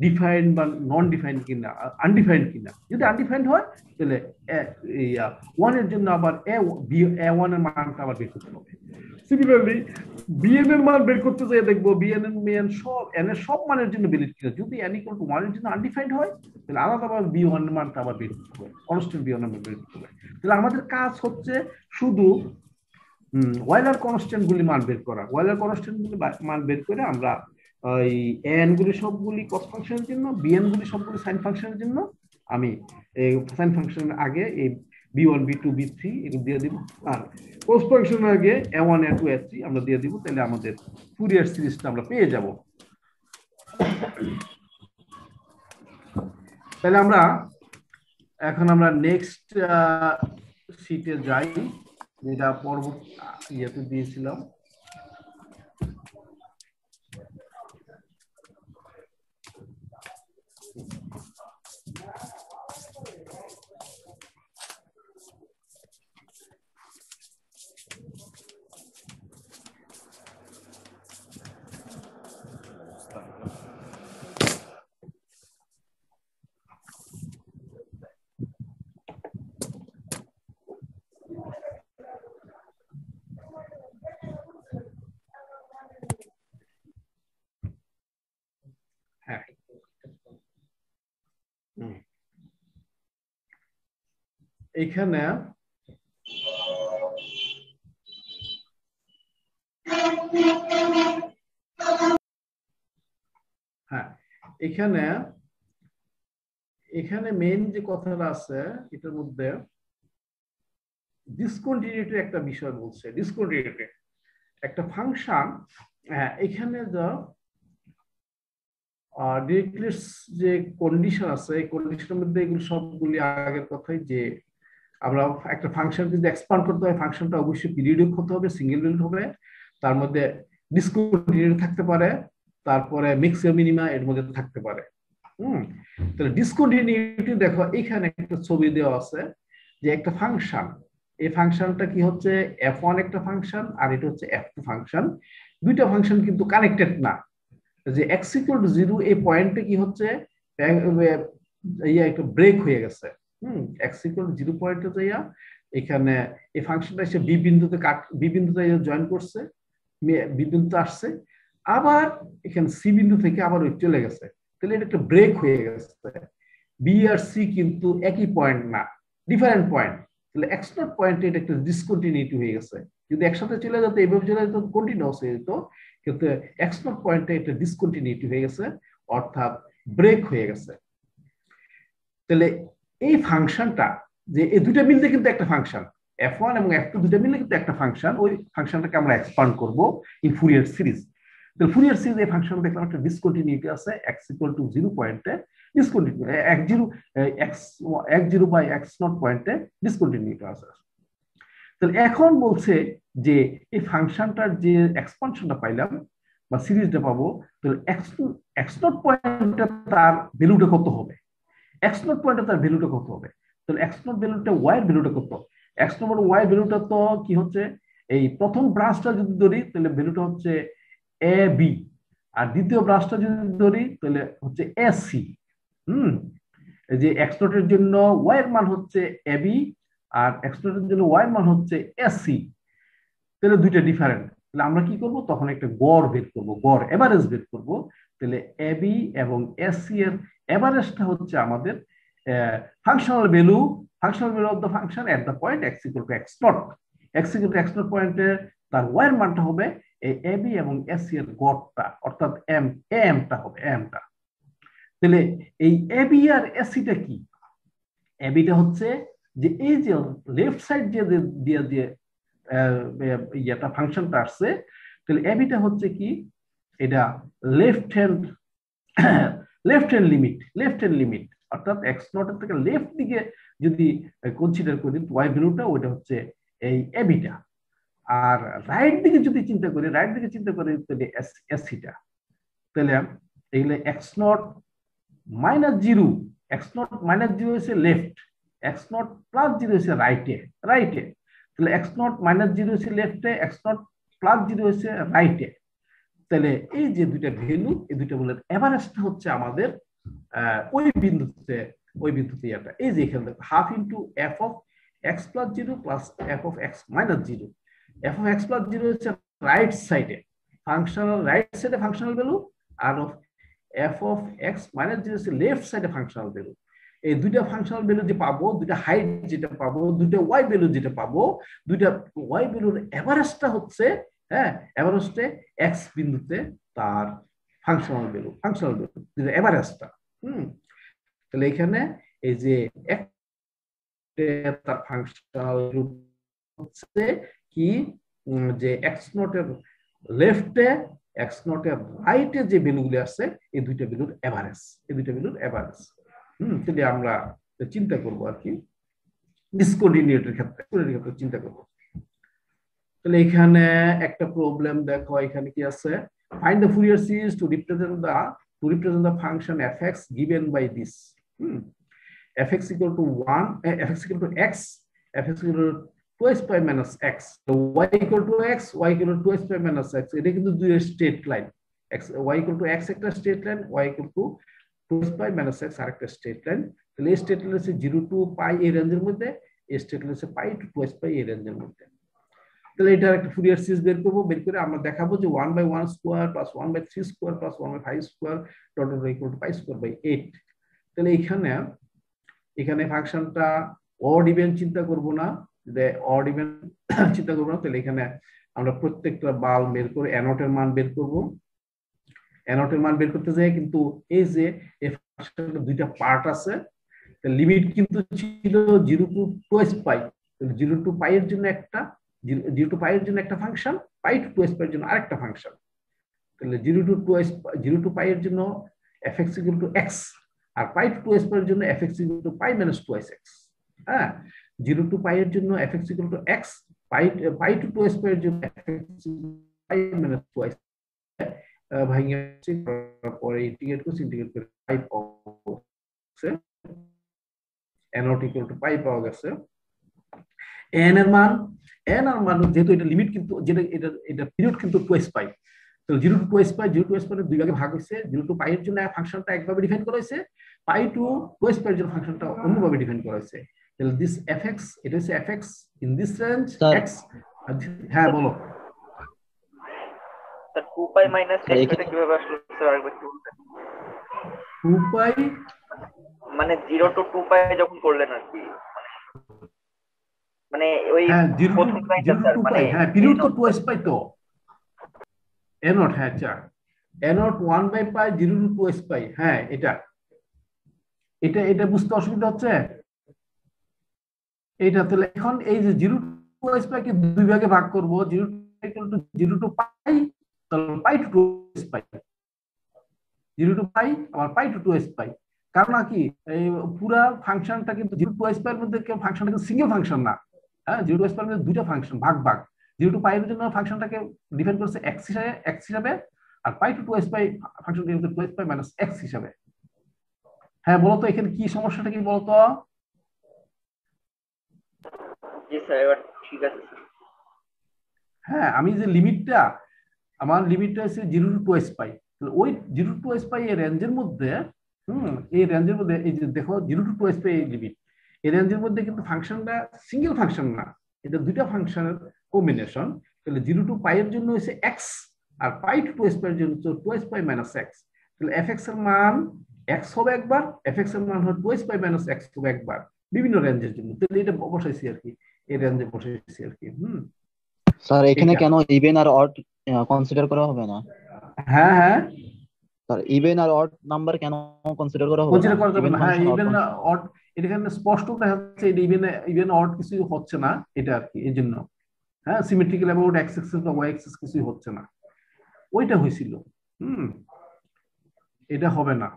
ডিফাইন্ড বা নন ডিফাইন্ড কিনা, আনডিফাইন্ড কিনা। যদি আনডিফাইন্ড হয় তাহলে 1 এর জন্য আবার a1 এর মানটা আবার বের করতে হবে। সিমিলারলি বিএন এর মান বের করতে যাই দেখবো বিএন এর সব এন এর সব মানের জন্য ভ্যালিড কিনা। যদি n ইকুয়াল টু 1 এর জন্য আনডিফাইন্ড হয় তাহলে আলাদাভাবে b1 এর মানটা আবার বের করতে হবে, কনস্ট্যান্ট b1 এর মান বের করতে হবে। তাহলে আমাদের কাজ হচ্ছে শুধু ওয়েলার কনস্ট্যান্ট গুলি মান বের করা। ওয়েলার কনস্ট্যান্ট গুলি মান বের করে আমরা ওই এন গুলি সবগুলি কস ফাংশনের জন্য, বিএন গুলি সবগুলি সাইন ফাংশনের জন্য আমি এই সাইন ফাংশনের আগে এই b1 b2 b3 এগুলো দিয়ে দিব, আর কস ফাংশনের আগে a1 a2 a3 আমরা দিয়ে দিব। তাহলে আমাদের ফুরিয়ার সিরিজটা আমরা পেয়ে যাব। তাহলে আমরা এখন আমরা নেক্সট শীটে যাই, যেটা পরবর্তী ইয়েতে দিয়েছিলাম। হ্যাঁ এইখানে হ্যাঁ এখানে মেইন যে কথাটা আছে এটার মধ্যে ডিসকন্টিনিউটি একটা বিষয় বলছে। ডিসকন্টিনিউটি একটা ফাংশন, এখানে যা ডিরেক্টলিস যে কন্ডিশন আছে এই কন্ডিশনের মধ্যে এগুলো সবগুলি আগের কথাই, যে আমরা একটা ফাংশন যদি এক্সপান্ড করতে হয় ফাংশনটা অবশ্যই পিরিয়ডিক হতে হবে, সিঙ্গেল ভ্যালুড হবে, তার মধ্যে ডিসকন্টিনিউটি থাকতে পারে, তারপরে মিক্সিমাম মিনিমা এর মধ্যে থাকতে পারে। তাহলে ডিসকন্টিনিউটি দেখো এখানে একটা ছবি দেওয়া আছে যে একটা ফাংশন, এই ফাংশনটা কি হচ্ছে f1 একটা ফাংশন আর এটা হচ্ছে f2 ফাংশন। দুইটা ফাংশন কিন্তু কানেক্টেড না। যে x ইকুয়াল টু 0 এই পয়েন্টে কি হচ্ছে একটা ব্রেক হয়ে গেছে। x ইকুয়াল টু 0 পয়েন্টে যাইয়া এখানে এই ফাংশনটা এসে বি বিন্দুতে জয়েন করছে, বি বিন্দুতে আসছে, আবার এখানে সি বিন্দু থেকে আবার ওই চলে গেছে। তাহলে এটা একটা ব্রেক হয়ে গেছে। বি আর সি কিন্তু একই পয়েন্ট না, ডিফারেন্ট পয়েন্ট। তাহলে x নট পয়েন্টে এটা একটা ডিসকন্টিনিউটি হয়ে গেছে। যদি একসাথে চলে যেত এইভাবে চলে যেত কন্টিনিউয়াস হয়ে যেত, কিন্তু x নট পয়েন্টে এটা ডিসকন্টিনিউটি হয়ে গেছে, অর্থাৎ ব্রেক হয়ে গেছে। তাহলে এই ফাংশনটা যে এই দুটো মিললে কিন্তু একটা ফাংশন, f1 এবং f2 দুটো মিললে কিন্তু একটা ফাংশন, ওই ফাংশনটাকে আমরা এক্সপান্ড করব ইন ফুরিয়ার সিরিজ। তাহলে ফুরিয়ার সিরিজ এই ফাংশন দেখলাম একটা ডিসকন্টিনিউটি আছে x ইকুয়াল টু 0 পয়েন্টে, discontinuity x0 by x not পয়েন্টে ডিসকন্টিনিউটি আছে। তাহলে এখন বলছে যে এই ফাংশনটার যে এক্সপানশনটা পাইলাম বা সিরিজটা পাবো, তাহলে x নট পয়েন্টে তার ভ্যালুটা কত হবে, x নট পয়েন্টে তার ভ্যালুটা কত হবে। তাহলে x নট ভ্যালুটা y এর ভ্যালুটা কত, x নট y ভ্যালুটা তো কি হচ্ছে এই প্রথম ব্রাঞ্চটা যদি ধরি তাহলে ভ্যালুটা হচ্ছে a b, আর দ্বিতীয় ব্রাঞ্চটা যদি ধরি তাহলে হচ্ছে a c। এই যে x নট এর জন্য y এর মান হচ্ছে a b আর x নট এর জন্য y এর মান হচ্ছে a c। তাহলে দুইটা ডিফারেন্ট। তাহলে আমরা কি করব, তখন একটা গড় বের করব, গড় এভারেজ বের করব। তাহলে a b এবং a c এর এভারেজটা হচ্ছে আমাদের functional value functional value of the function at the point x equal two x not. x equal two x not পয়েন্টে তার y এর মানটা হবে এই ab এবং sc এর গড়টা, অর্থাৎ am টা হবে am টা। তাহলে এই ab আর sc টা কি? ab টা হচ্ছে যে এই যে লেফট সাইড দিয়ে দিয়ে এটা ফাংশনটা আসছে, তাহলে ab টা হচ্ছে কি, এটা লেফট হ্যান্ড লিমিট, অর্থাৎ x নট এর থেকে লেফট দিকে যদি কনসিডার করি y ভ্যালুটা, ওটা হচ্ছে এই ab টা। আর রাইট দিকে যদি চিন্তা করি তাহলে sc টা। তাহলে এগুলো x not minus 0, x not minus 0 হচ্ছে লেফট, x নট প্লাস 0 হচ্ছে রাইটে। তাহলে x নট মাইনাস 0 হচ্ছে লেফটে, x নট প্লাস 0 হচ্ছে রাইটে। তাহলে এই যে দুইটা ভ্যালু, এই দুইটা ভ্যালুর এভারেজটা হচ্ছে আমাদের ওই বিন্দুতে এটা এই যে এখানে half into f of x plus 0 plus f of x minus 0। f of x plus 0 হচ্ছে রাইট সাইডে ফাংশনাল ভ্যালু, আর f অফ x মাইনাস 0 হচ্ছে লেফট সাইডে ফাংশনাল ভ্যালু। এই দুইটা ফাংশনাল ভ্যালু যে পাবো, দুইটা হাইট যেটা পাবো, দুইটা y ভ্যালু যেটা পাবো, দুইটা y ভ্যালুর এভারেজটা হচ্ছে এভারেজটে x বিন্দুতে তার ফাংশনাল ভ্যালু দুইটা এভারেজটা। তাহলে এখানে এই যে তার ফাংশনাল হচ্ছে কি, যে x নট এর লেফটে x নট এর রাইটে যে ভ্যালুগুলো আছে এই দুইটা ভ্যালুর এভারেজ, তাহলে আমরা চিন্তা করব আর কি ডিসকোঅর্ডিনেটের ক্ষেত্রে চিন্তা করব। তাহলে এখানে একটা প্রবলেম দেখো, এখানে কি আছে, find the Fourier series two represent the function fx given by this fx equal to 1 fx equal to x, fx equal to 2s pi minus x, y equal to x, y equal to 2s pi minus x। এটা কিন্তু দুই straight line, y equal to x একটা straight line, y equal to 2s pi minus x আরেকটা straight line. তাহলে এই straight line হচ্ছে 0 to pi এই রেঞ্জের মধ্যে, এই স্ট্রেট লাইন হচ্ছে pi to 2s pi এই রেঞ্জের মধ্যে। তাহলে এটা একটা ফুরিয়ার সিরিজ বের করে আমরা দেখাবো যে 1/1 square plus 1/3 square plus 1/5 square dot dot equal to pi square by 8। তাহলে এখানে ফাংশনটা অড ইভেন চিন্তা করব না, তাহলে এখানে আমরা প্রত্যেকটা বাল বের করে অ্যানোটের মান বের করব। অ্যানোটের মান বের করতে যাই কিন্তু এই যে এই ফাংশনের দুইটা পার্ট আছে, লিমিট কিন্তু ছিল 0 to 2s pi, 0 to pi এর জন্য একটা, 0 to pi এর জন্য একটা function, pi to 2s pi এর জন্য আরেকটা ফাংশন। তাহলে 0 to pi এর জন্য fx equal to x, R pi to 2s pi এর জন্য fx equal to pi minus 2x। 0 to pi এর জন্য fx equal to x, pi to 2s pi এর জন্য fx pi minus 2x। ভাঙিয়ে পরে ইন্টিগ্রেট করে pi পাওয়া গেছে, n0 equal to pi পাওয়া গেছে। n এর মান যেহেতু এটা লিমিট কিন্তু এটা পিরিয়ড কিন্তু 2s pi, তো 0 to 2s pi দুই ভাগে ভাগ হইছে। 0 to pi এর জন্য ফাংশনটা একভাবে ডিফাইন করা হয়েছে, pi to 2s pi এর জন্য ফাংশনটা অন্যভাবে ডিফাইন করা হয়েছে। তাহলে দিস fx, এটা হচ্ছে fx in this range x। হ্যাঁ বলো স্যার 2 pi minus x এটা কিভাবে আসলো স্যার, আরেকবার একটু বলতেন। 2 pi মানে 0 to 2 pi যখন করলেন আর কি, মানে ওই প্রথম লাইনটা স্যার, মানে হ্যাঁ পিরিয়ড তো 2s pi তো n0, হ্যাঁ আচ্ছা n0 1/pi 0 to 2s pi। হ্যাঁ এটা বুঝতে অসুবিধা হচ্ছে এইটা। তাহলে এখন এই যে 0 to 2s pi কে দুই ভাগে ভাগ করব, 0 to pi, তাহলে pi to 2s pi, 0 to pi আবার pi to 2s pi। কারণ কি এই পুরা ফাংশনটা কিন্তু 0 to 2s pi এর মধ্যে ফাংশনটা কিন্তু সিঙ্গেল ফাংশন না, 0 to 2s pi এর মধ্যে দুইটা ফাংশন ভাগ 0 to pi এর জন্য ফাংশনটাকে ডিফাইন করছে x হিসাবে, আর pi to 2s pi ফাংশনটা কিন্তু 2s pi minus x হিসাবে। হ্যাঁ বলো তো এখানে কি সমস্যাটা কি বলো তো? জি স্যার এবার ঠিক আছে স্যার। হ্যাঁ আমি যে লিমিটটা, আমার লিমিটটা হচ্ছে 0 to 2s pi, তাহলে ওই 0 to 2s pi এর রেঞ্জের মধ্যে এই রেঞ্জের মধ্যে এই যে দেখো 0 to 2s pi লিমিট, এই রেঞ্জের মধ্যে কিন্তু ফাংশনটা সিঙ্গেল ফাংশন না, এটা দুইটা ফাংশনের কম্বিনেশন। তাহলে 0 to pi এর জন্য হচ্ছে x, R pi to 2s pi এর জন্য হচ্ছে 2s pi minus x। তাহলে fx এর মান x হবে একবার, fx এর মান হবে 2s pi minus x হবে একবার। বিভিন্ন রেঞ্জের জন্য। তাহলে এটা বসাইছি আর কি, এই রেঞ্জে বসাইছি আর কি। স্যার এখানে এটা কেন ইভেন আর অড কনসিডার করা হবে না? হ্যাঁ হ্যাঁ, স্যার ইভেন আর অড নাম্বার কেন কনসিডার করা হবে না? কনসিডার করা যাবে ইভেন না। হ্যাঁ, function odd even function. Odd এখানে স্পষ্ট দেখা যাচ্ছে এটা ইভেন ইভেন অড কিছু হচ্ছে না এটা আর কি, এই জন্য। হ্যাঁ, সিমেট্রিক্যাল অ্যাবাউট এক্স এক্সিস বা ওয়াই এক্সিস কিছুই হচ্ছে না, ওইটা হয়েছিল। এটা হবে না।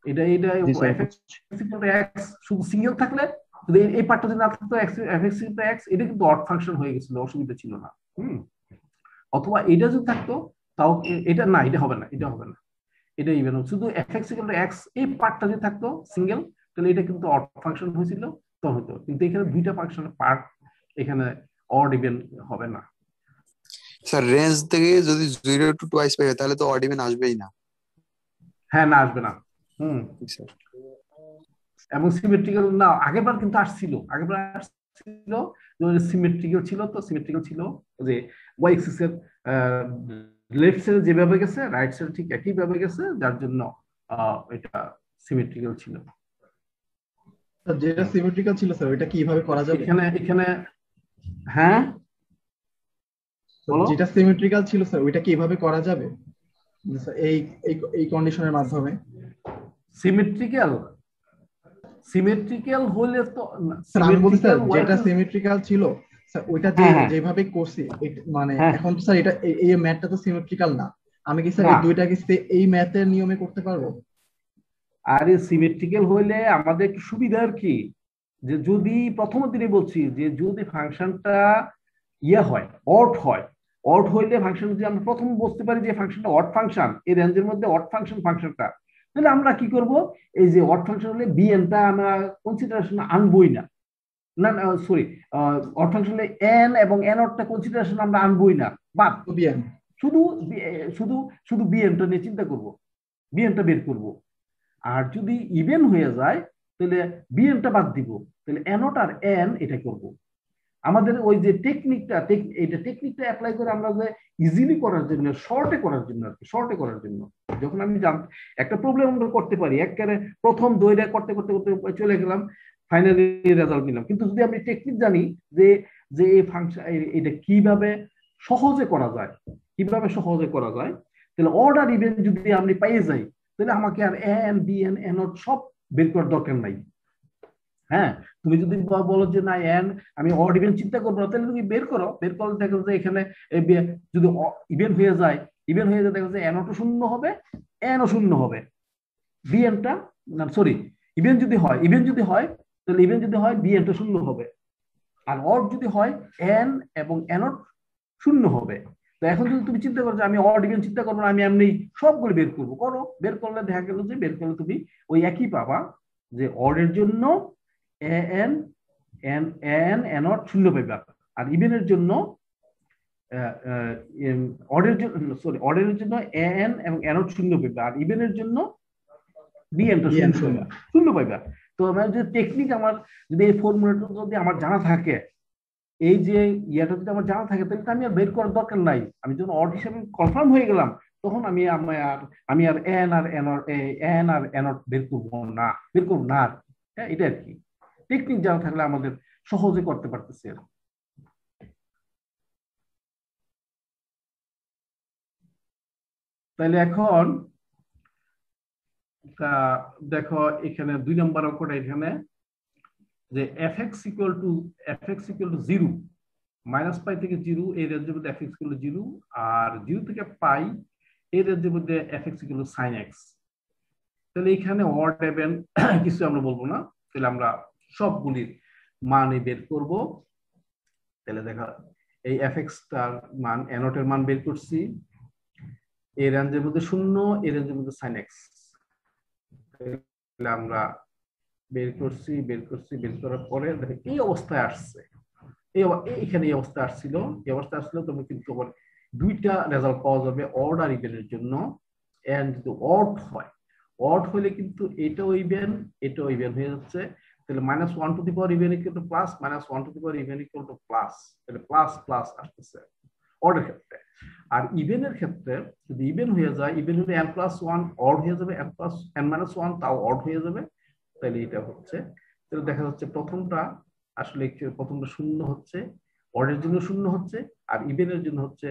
এটা এটা জি স্যার। এক্স শুধু সিঙ্গেল থাকলে, এই পার্টটা যদি না থাকতো এফএক্স এক্স, এটা কিন্তু অড ফাংশন হয়ে গেছিল, অসুবিধা ছিল না। অথবা এটা যদি থাকতো তাও, এটা না, এটা হবে না, এটা হবে না, এটা ইভেন শুধু এফএক্স এক্স এই পার্টটা যদি থাকতো সিঙ্গেল, তাহলে এটা কিন্তু অড ফাংশন হয়েছিল, তো হতো। কিন্তু এখানে দুইটা ফাংশনের পার্ট, এখানে অড ইভেন হবে না। স্যার রেঞ্জ থেকে যদি 0 to twice পাই তাহলে তো অড ইভেন আসবেই না। হ্যাঁ, না আসবে না। স্যার এবং সিমেট্রিক্যাল না, আগেরবার কিন্তু আসছিল, আগেরবার আসছিল সিমেট্রিক্যাল ছিল, তো সিমেট্রিক্যাল ছিল যে ওয়াই এক্সিস এর লেফট সাইডে যেভাবে গেছে রাইট সাইডে ঠিক একই ভাবে গেছে, যার জন্য এটা সিমেট্রিক্যাল ছিল। যেটা সিমেট্রিক্যাল ছিল স্যার ওইটা কিভাবে করা যাবে? এখানে এখানে হ্যাঁ বলো, যেটা সিমেট্রিক্যাল ছিল স্যার ওইটা কিভাবে করা যাবে এই এই কন্ডিশনের মাধ্যমে? সিমেট্রিক্যাল সিমেট্রিক্যাল হলে তো স্যার আমি বলছি স্যার সিমেট্রিক্যাল যেটা সিমেট্রিক্যাল ছিল স্যার ওইটা যেভাবে করছি মানে এখন তো স্যার এটা এই ম্যাথটা তো সিমেট্রিক্যাল না, আমি কি স্যার এই দুইটাকে এই ম্যাথের নিয়মে করতে পারবো? আরে সিমেট্রিক্যাল হইলে আমাদের একটু সুবিধার কি, যে যদি প্রথম দিনে বলছি যে যদি ফাংশনটা হয় অড হইলে ফাংশন যদি আমরা প্রথম বুঝতে পারি যে ফাংশনটা অড ফাংশন, এই রেঞ্জের মধ্যে অড ফাংশনটা, তাহলে আমরা কি করব, এই যে অড ফাংশন হলে বিএনটা আমরা কনসিডারেশন আনবই না, না সরি, অড ফাংশন হলে এন এবং এন অডটা কনসিডারেশন আমরা আনবই না, বাদ বিএন শুধু শুধু শুধু বিএনটা নিয়ে চিন্তা করব, বিএনটা বের করব। আর যদি ইভেন হয়ে যায় তাহলে বিএনটা বাদ দিব, তাহলে এনট আর এন এটা করব। আমাদের ওই যে টেকনিকটা অ্যাপ্লাই করে আমরা যে ইজিলি করার জন্য, শর্টে করার জন্য আর কি, শর্টে করার জন্য যখন আমি একটা প্রবলেম আমরা করতে পারি, একেবারে প্রথম দইটা করতে করতে করতে চলে গেলাম, ফাইনালি রেজাল্ট নিলাম। কিন্তু যদি আমি টেকনিক জানি যে যে এই ফাংশন এটা কিভাবে সহজে করা যায়, তাহলে অর্ডার ইভেন যদি আমি পেয়ে যাই, তাহলে আমাকে আর এন বিএন এনট সব বের করার দরকার নাই। হ্যাঁ, তুমি যদি বলো যে না এন আমি অড ইভেন চিন্তা করবো না, তাহলে তুমি বের করো, বের করলে দেখো যে এখানে যদি ইভেন হয়ে যায় দেখো যে এনও শূন্য হবে, এনও শূন্য হবে, বিএনটা সরি ইভেন যদি হয় তাহলে বিএনটা শূন্য হবে, আর অড যদি হয় এন এবং এনট শূন্য হবে। তো এখন যদি তুমি চিন্তা করো যে আমি অড ইভেন চিন্তা করবো না, আমি এমনি সবগুলো বের করবো, বের করলে দেখা গেল যে বের করলে তুমি ওই একই পাবা, যে অডের জন্য এন এন এন এনট শূন্য পাইবা, আর ইভেনের জন্য অডের জন্য এন এবং এনট শূন্য পাইবা, আর ইভেনের জন্য বিএনটা শূন্য পাইবা। তো আমার যে টেকনিক, আমার যদি এই ফর্মুলাটা যদি আমার জানা থাকে, এই যে ইয়াটা যদি আমার জানা থাকে, তাহলে আমি আর বের করার দরকার নাই। আমি যখন অড হিসাবে কনফার্ম হয়ে গেলাম, তখন আমি আর এন আর এনট বের করবো না, হ্যাঁ, এটা আর কি টেকনিক জানা থাকলে আমাদের সহজে করতে পারতেছি। তাহলে এখন দেখো এখানে 2 নম্বর অঙ্কটা, এখানে যে fx equal to 0 মাইনাস পাই থেকে 0 এই রেঞ্জের মধ্যে fx equal to 0, আর 0 থেকে পাই এই রেঞ্জের মধ্যে fx equal to sin x। তাহলে এখানে অড ইভেন কিছু আমরা বলবো না, তাহলে আমরা সবগুলির মানে বের করব। তাহলে দেখো এই fx টার মান এনট এর মান বের করছি, এই রেঞ্জের মধ্যে 0, এই রেঞ্জের মধ্যে sin x, তাহলে আমরা বের করার পরে দেখো এই অবস্থায় আসছে, এইখানে এই অবস্থা আসছিল, তুমি কিন্তু দুইটা রেজাল্ট পাওয়া যাবে অড আর ইভেনের জন্য। এন্ড যদি অড হলে কিন্তু এটাও ইভেন হয়ে যাচ্ছে, তাহলে -1 to the power even equal to plus, -1 to the power even equal to plus, তাহলে প্লাস প্লাস আসতেছে অডের ক্ষেত্রে। আর ইভেনের ক্ষেত্রে যদি ইভেন হয়ে যায়, ইভেন হলে n+1 অড হয়ে যাবে, n-1 তাও অড হয়ে যাবে, তাহলে এটা হচ্ছে তাহলে দেখা যাচ্ছে প্রথমটা আসলে প্রথমটা শূন্য হচ্ছে, অডের জন্য শূন্য হচ্ছে, আর ইভেনের জন্য হচ্ছে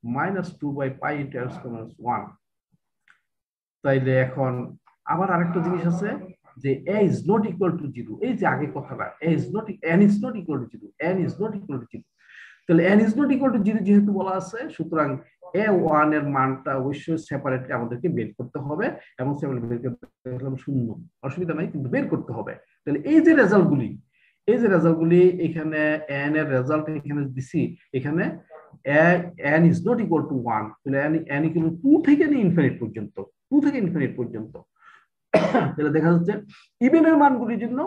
-2/π × (x²-1). তাইলে এখন আবার আরেকটা জিনিস আছে যে a is not equal to 0, এই যে আগে কথাটা n is not equal to 0, n is not equal to 0, তাহলে n is not equal to 0 যেহেতু বলা আছে, সুতরাং a1 এর মানটা অবশ্যই সেপারেটলি আমাদেরকে বের করতে হবে, এবং সেপারেটলি বের করতে হলে শূন্য, অসুবিধা নাই, কিন্তু বের করতে হবে। তাহলে এই যে রেজাল্টগুলি এখানে n এর রেজাল্ট এখানে দিছি, এখানে n is not equal to 1, তাহলে n equal to 2 থেকে ইনফিনিট পর্যন্ত, তাহলে দেখা যাচ্ছে ইভেনের মানগুলির জন্য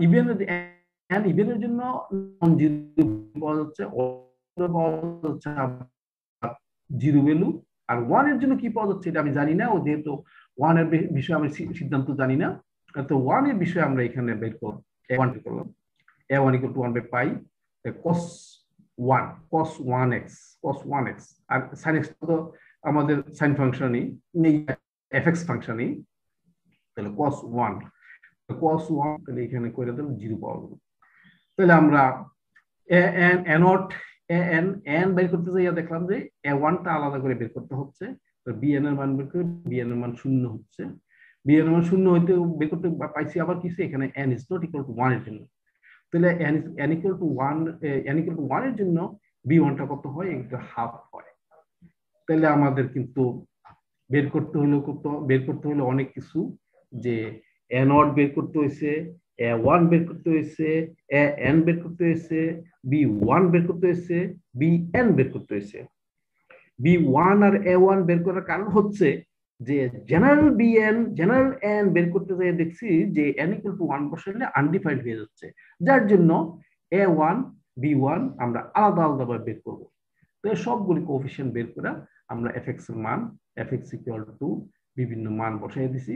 ইভেনের জন্য নন জিরো পাওয়া যাচ্ছে, জিরো ভ্যালু, আর 1 এর জন্য কি পাওয়া যাচ্ছে এটা আমি জানি না, ও যেহেতু 1 এর বিষয়ে আমি সিদ্ধান্ত জানি না, তো 1 এর বিষয়ে আমরা এখানে বের করব। a1 করলাম, a1 = 1/π cos 1x, আর sin x তো আমাদের sin ফাংশনই নেই, fx ফাংশনই, তাহলে cos 1 তাহলে এখানে করে দেব 0 পাওয়া গেল। তাহলে আমরা n বের করতে যাইয়া দেখলাম যে a1 টা আলাদা করে বের করতে হচ্ছে, তো bn এর মান বের করে, bn এর মান 0 হচ্ছে, bn এর মান 0 হইতে বের করতে পাইছি আবার কিছু এখানে n is not equal to 1 এর জন্য, তাহলে n equal to 1 এর জন্য b1 টা কত হয়, এটা হাফ হয়। তাহলে আমাদের কিন্তু বের করতে হলো অনেক কিছু, যে a0 বের করতে হয়েছে, a1 বের করতে হয়েছে, an বের করতে হয়েছে, b1 বের করতে হয়েছে, bn বের করতে হয়েছে। b1 আর a1 বের করার কারণ হচ্ছে যে জেনারেল n বের করতে যাই দেখছি যে n = 1 বসাইলে আনডিফাইন্ড হয়ে যাচ্ছে, যার জন্য a1 b1 আমরা আলাদা আলাদাভাবে বের করব। তো এই সবগুলি কোএফিশিয়েন্ট বের করে আমরা fx এর মান fx = বিভিন্ন মান বসাই দিছি।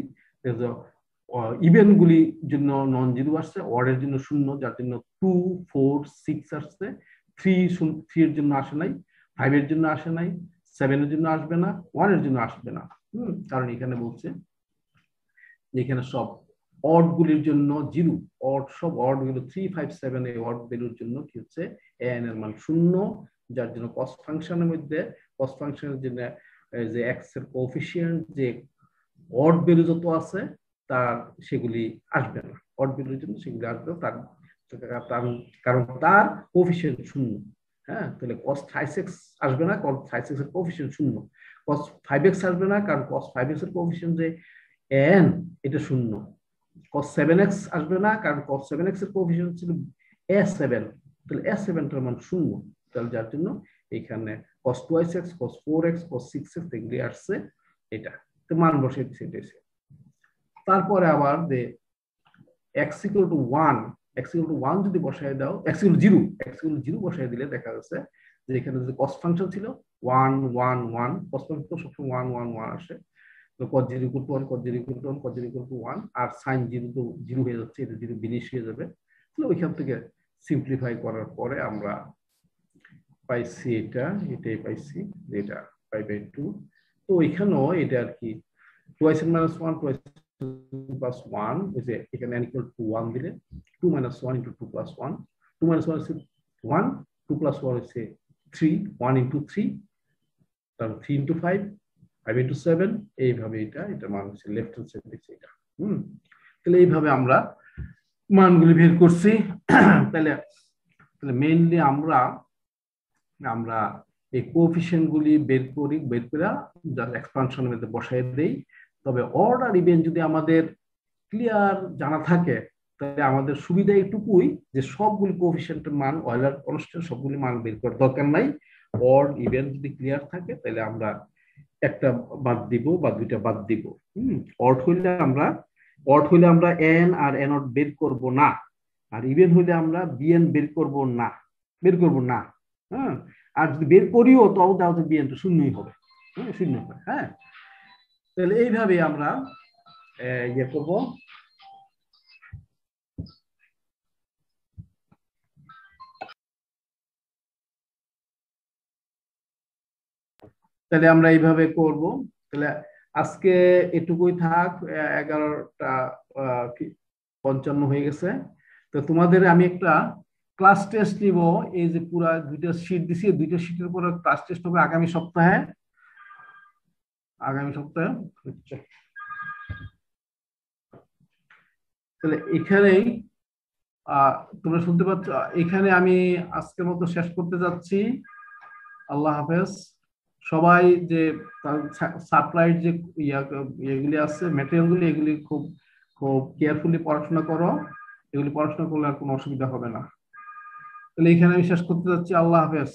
ইভেন গুলির জন্য নন জিরো আসছে, অডের জন্য শূন্য, যার জন্য 2 4 6 আসছে, 3 এর জন্য আসে নাই, 5 এর জন্য আসে নাই, 7 এর জন্য আসবে না, 1 এর জন্য আসবে না, কারণ এখানে বলছে যে এখানে সব অড গুলির জন্য জিরো, সব অড গুলো 3 5 7 এই অড ভ্যালুর জন্য কি হচ্ছে an এর মান 0, যার জন্য cos ফাংশনের মধ্যে cos ফাংশনের জন্য যে x এর কোএফিশিয়েন্ট যে অড ভ্যালু যত আছে তার সেগুলি আসবে না, অড ভ্যালুর জন্য সেগুলি আসবে, তার কারণ তার কোএফিশিয়েন্ট 0। হ্যাঁ, তাহলে cos 5x আসবে না, cos 5x এর কোএফিশিয়েন্ট 0, cos 5x আসবে না, কারণ cos 5x এর কোএফিশিয়েন্ট যে n এটা 0, cos 7x আসবে না, কারণ cos 7x এর কোএফিশিয়েন্ট ছিল a7, তাহলে a7 টার মান 0, তাহলে যার জন্য এখানে cos 2x, cos 4x, cos 6x এগুলি আসছে, এটা তো মান বসে দিয়েছে। তারপরে আবার যে x = 1 যদি বসায় দাও, x = 0 বসায় দিলে দেখা যাচ্ছে যে এখানে যে cos ফাংশন ছিল 1 1 1, cos ফাংশন তো সবসময় 1 1 1 আসে, তো cos 0 = 1, cos 0 = 1, cos 0 = 1, আর sin 0 তো 0 হয়ে যাচ্ছে, এটা 0 বিনিশ হয়ে যাবে। তাহলে ওইখান থেকে সিম্পলিফাই করার পরে আমরা পাইছি এটাই পাইছি যেটা 5/2। তো এখানেও এটা আর কি 2 - 1 2 + 1, যে এখানে n = 1 দিলে 2 - 1 × 2 + 1, 2 - 1 হচ্ছে 1, 2 + 1 হচ্ছে 3, 1 × 3, তারপর 3 × 5, 5 × 7, এইভাবে এটা মান হচ্ছে লেফট হ্যান্ড সাইড দিচ্ছে এটা। তাহলে এইভাবে আমরা মানগুলি বের করছি। তাহলে মেইনলি আমরা এই কোএফিশিয়েন্ট গুলি বের করে যার এক্সপানশনের মধ্যে বসায় দেই। তবে অড আর ইভেন যদি আমাদের ক্লিয়ার জানা থাকে তাহলে আমাদের সুবিধা এটুকুই যে সবগুলি কোএফিশিয়েন্টের মান অয়লার কনস্ট্যান্ট সবগুলি মান বের করার দরকার নাই। অড ইভেন যদি ক্লিয়ার থাকে তাহলে আমরা একটা বাদ দিব বা দুইটা বাদ দিব। অড হইলে আমরা n আর n0 বের করব না, আর ইভেন হইলে আমরা bn বের করব না। হ্যাঁ, আর যদি বের করিও তাহলে bn টা শূন্যই হবে, শূন্য হবে। হ্যাঁ, তাহলে এইভাবে আমরা ইয়ে করব। তাহলে আমরা এইভাবে করব। তাহলে আজকে এটুকুই থাক, 11টা 55 হয়ে গেছে। তো তোমাদের আমি একটা ক্লাস টেস্ট নিব, এই যে পুরা 2টা শীট দিছি, 2টা শীটের উপর ক্লাস টেস্ট হবে আগামী সপ্তাহে। হচ্ছে। তাহলে এখানেই তোমরা শুনতে পাচ্ছ, এখানে আমি আজকের মতো শেষ করতে যাচ্ছি। আল্লাহ হাফেজ। সবাই যে সাপ্লাইড যে ইয়েগুলি আছে, ম্যাটেরিয়ালগুলি, এগুলি খুব খুব কেয়ারফুলি পড়াশোনা করো। এগুলি পড়াশোনা করলে আর কোনো অসুবিধা হবে না। তাহলে এখানে আমি শেষ করতে যাচ্ছি। আল্লাহ হাফেজ।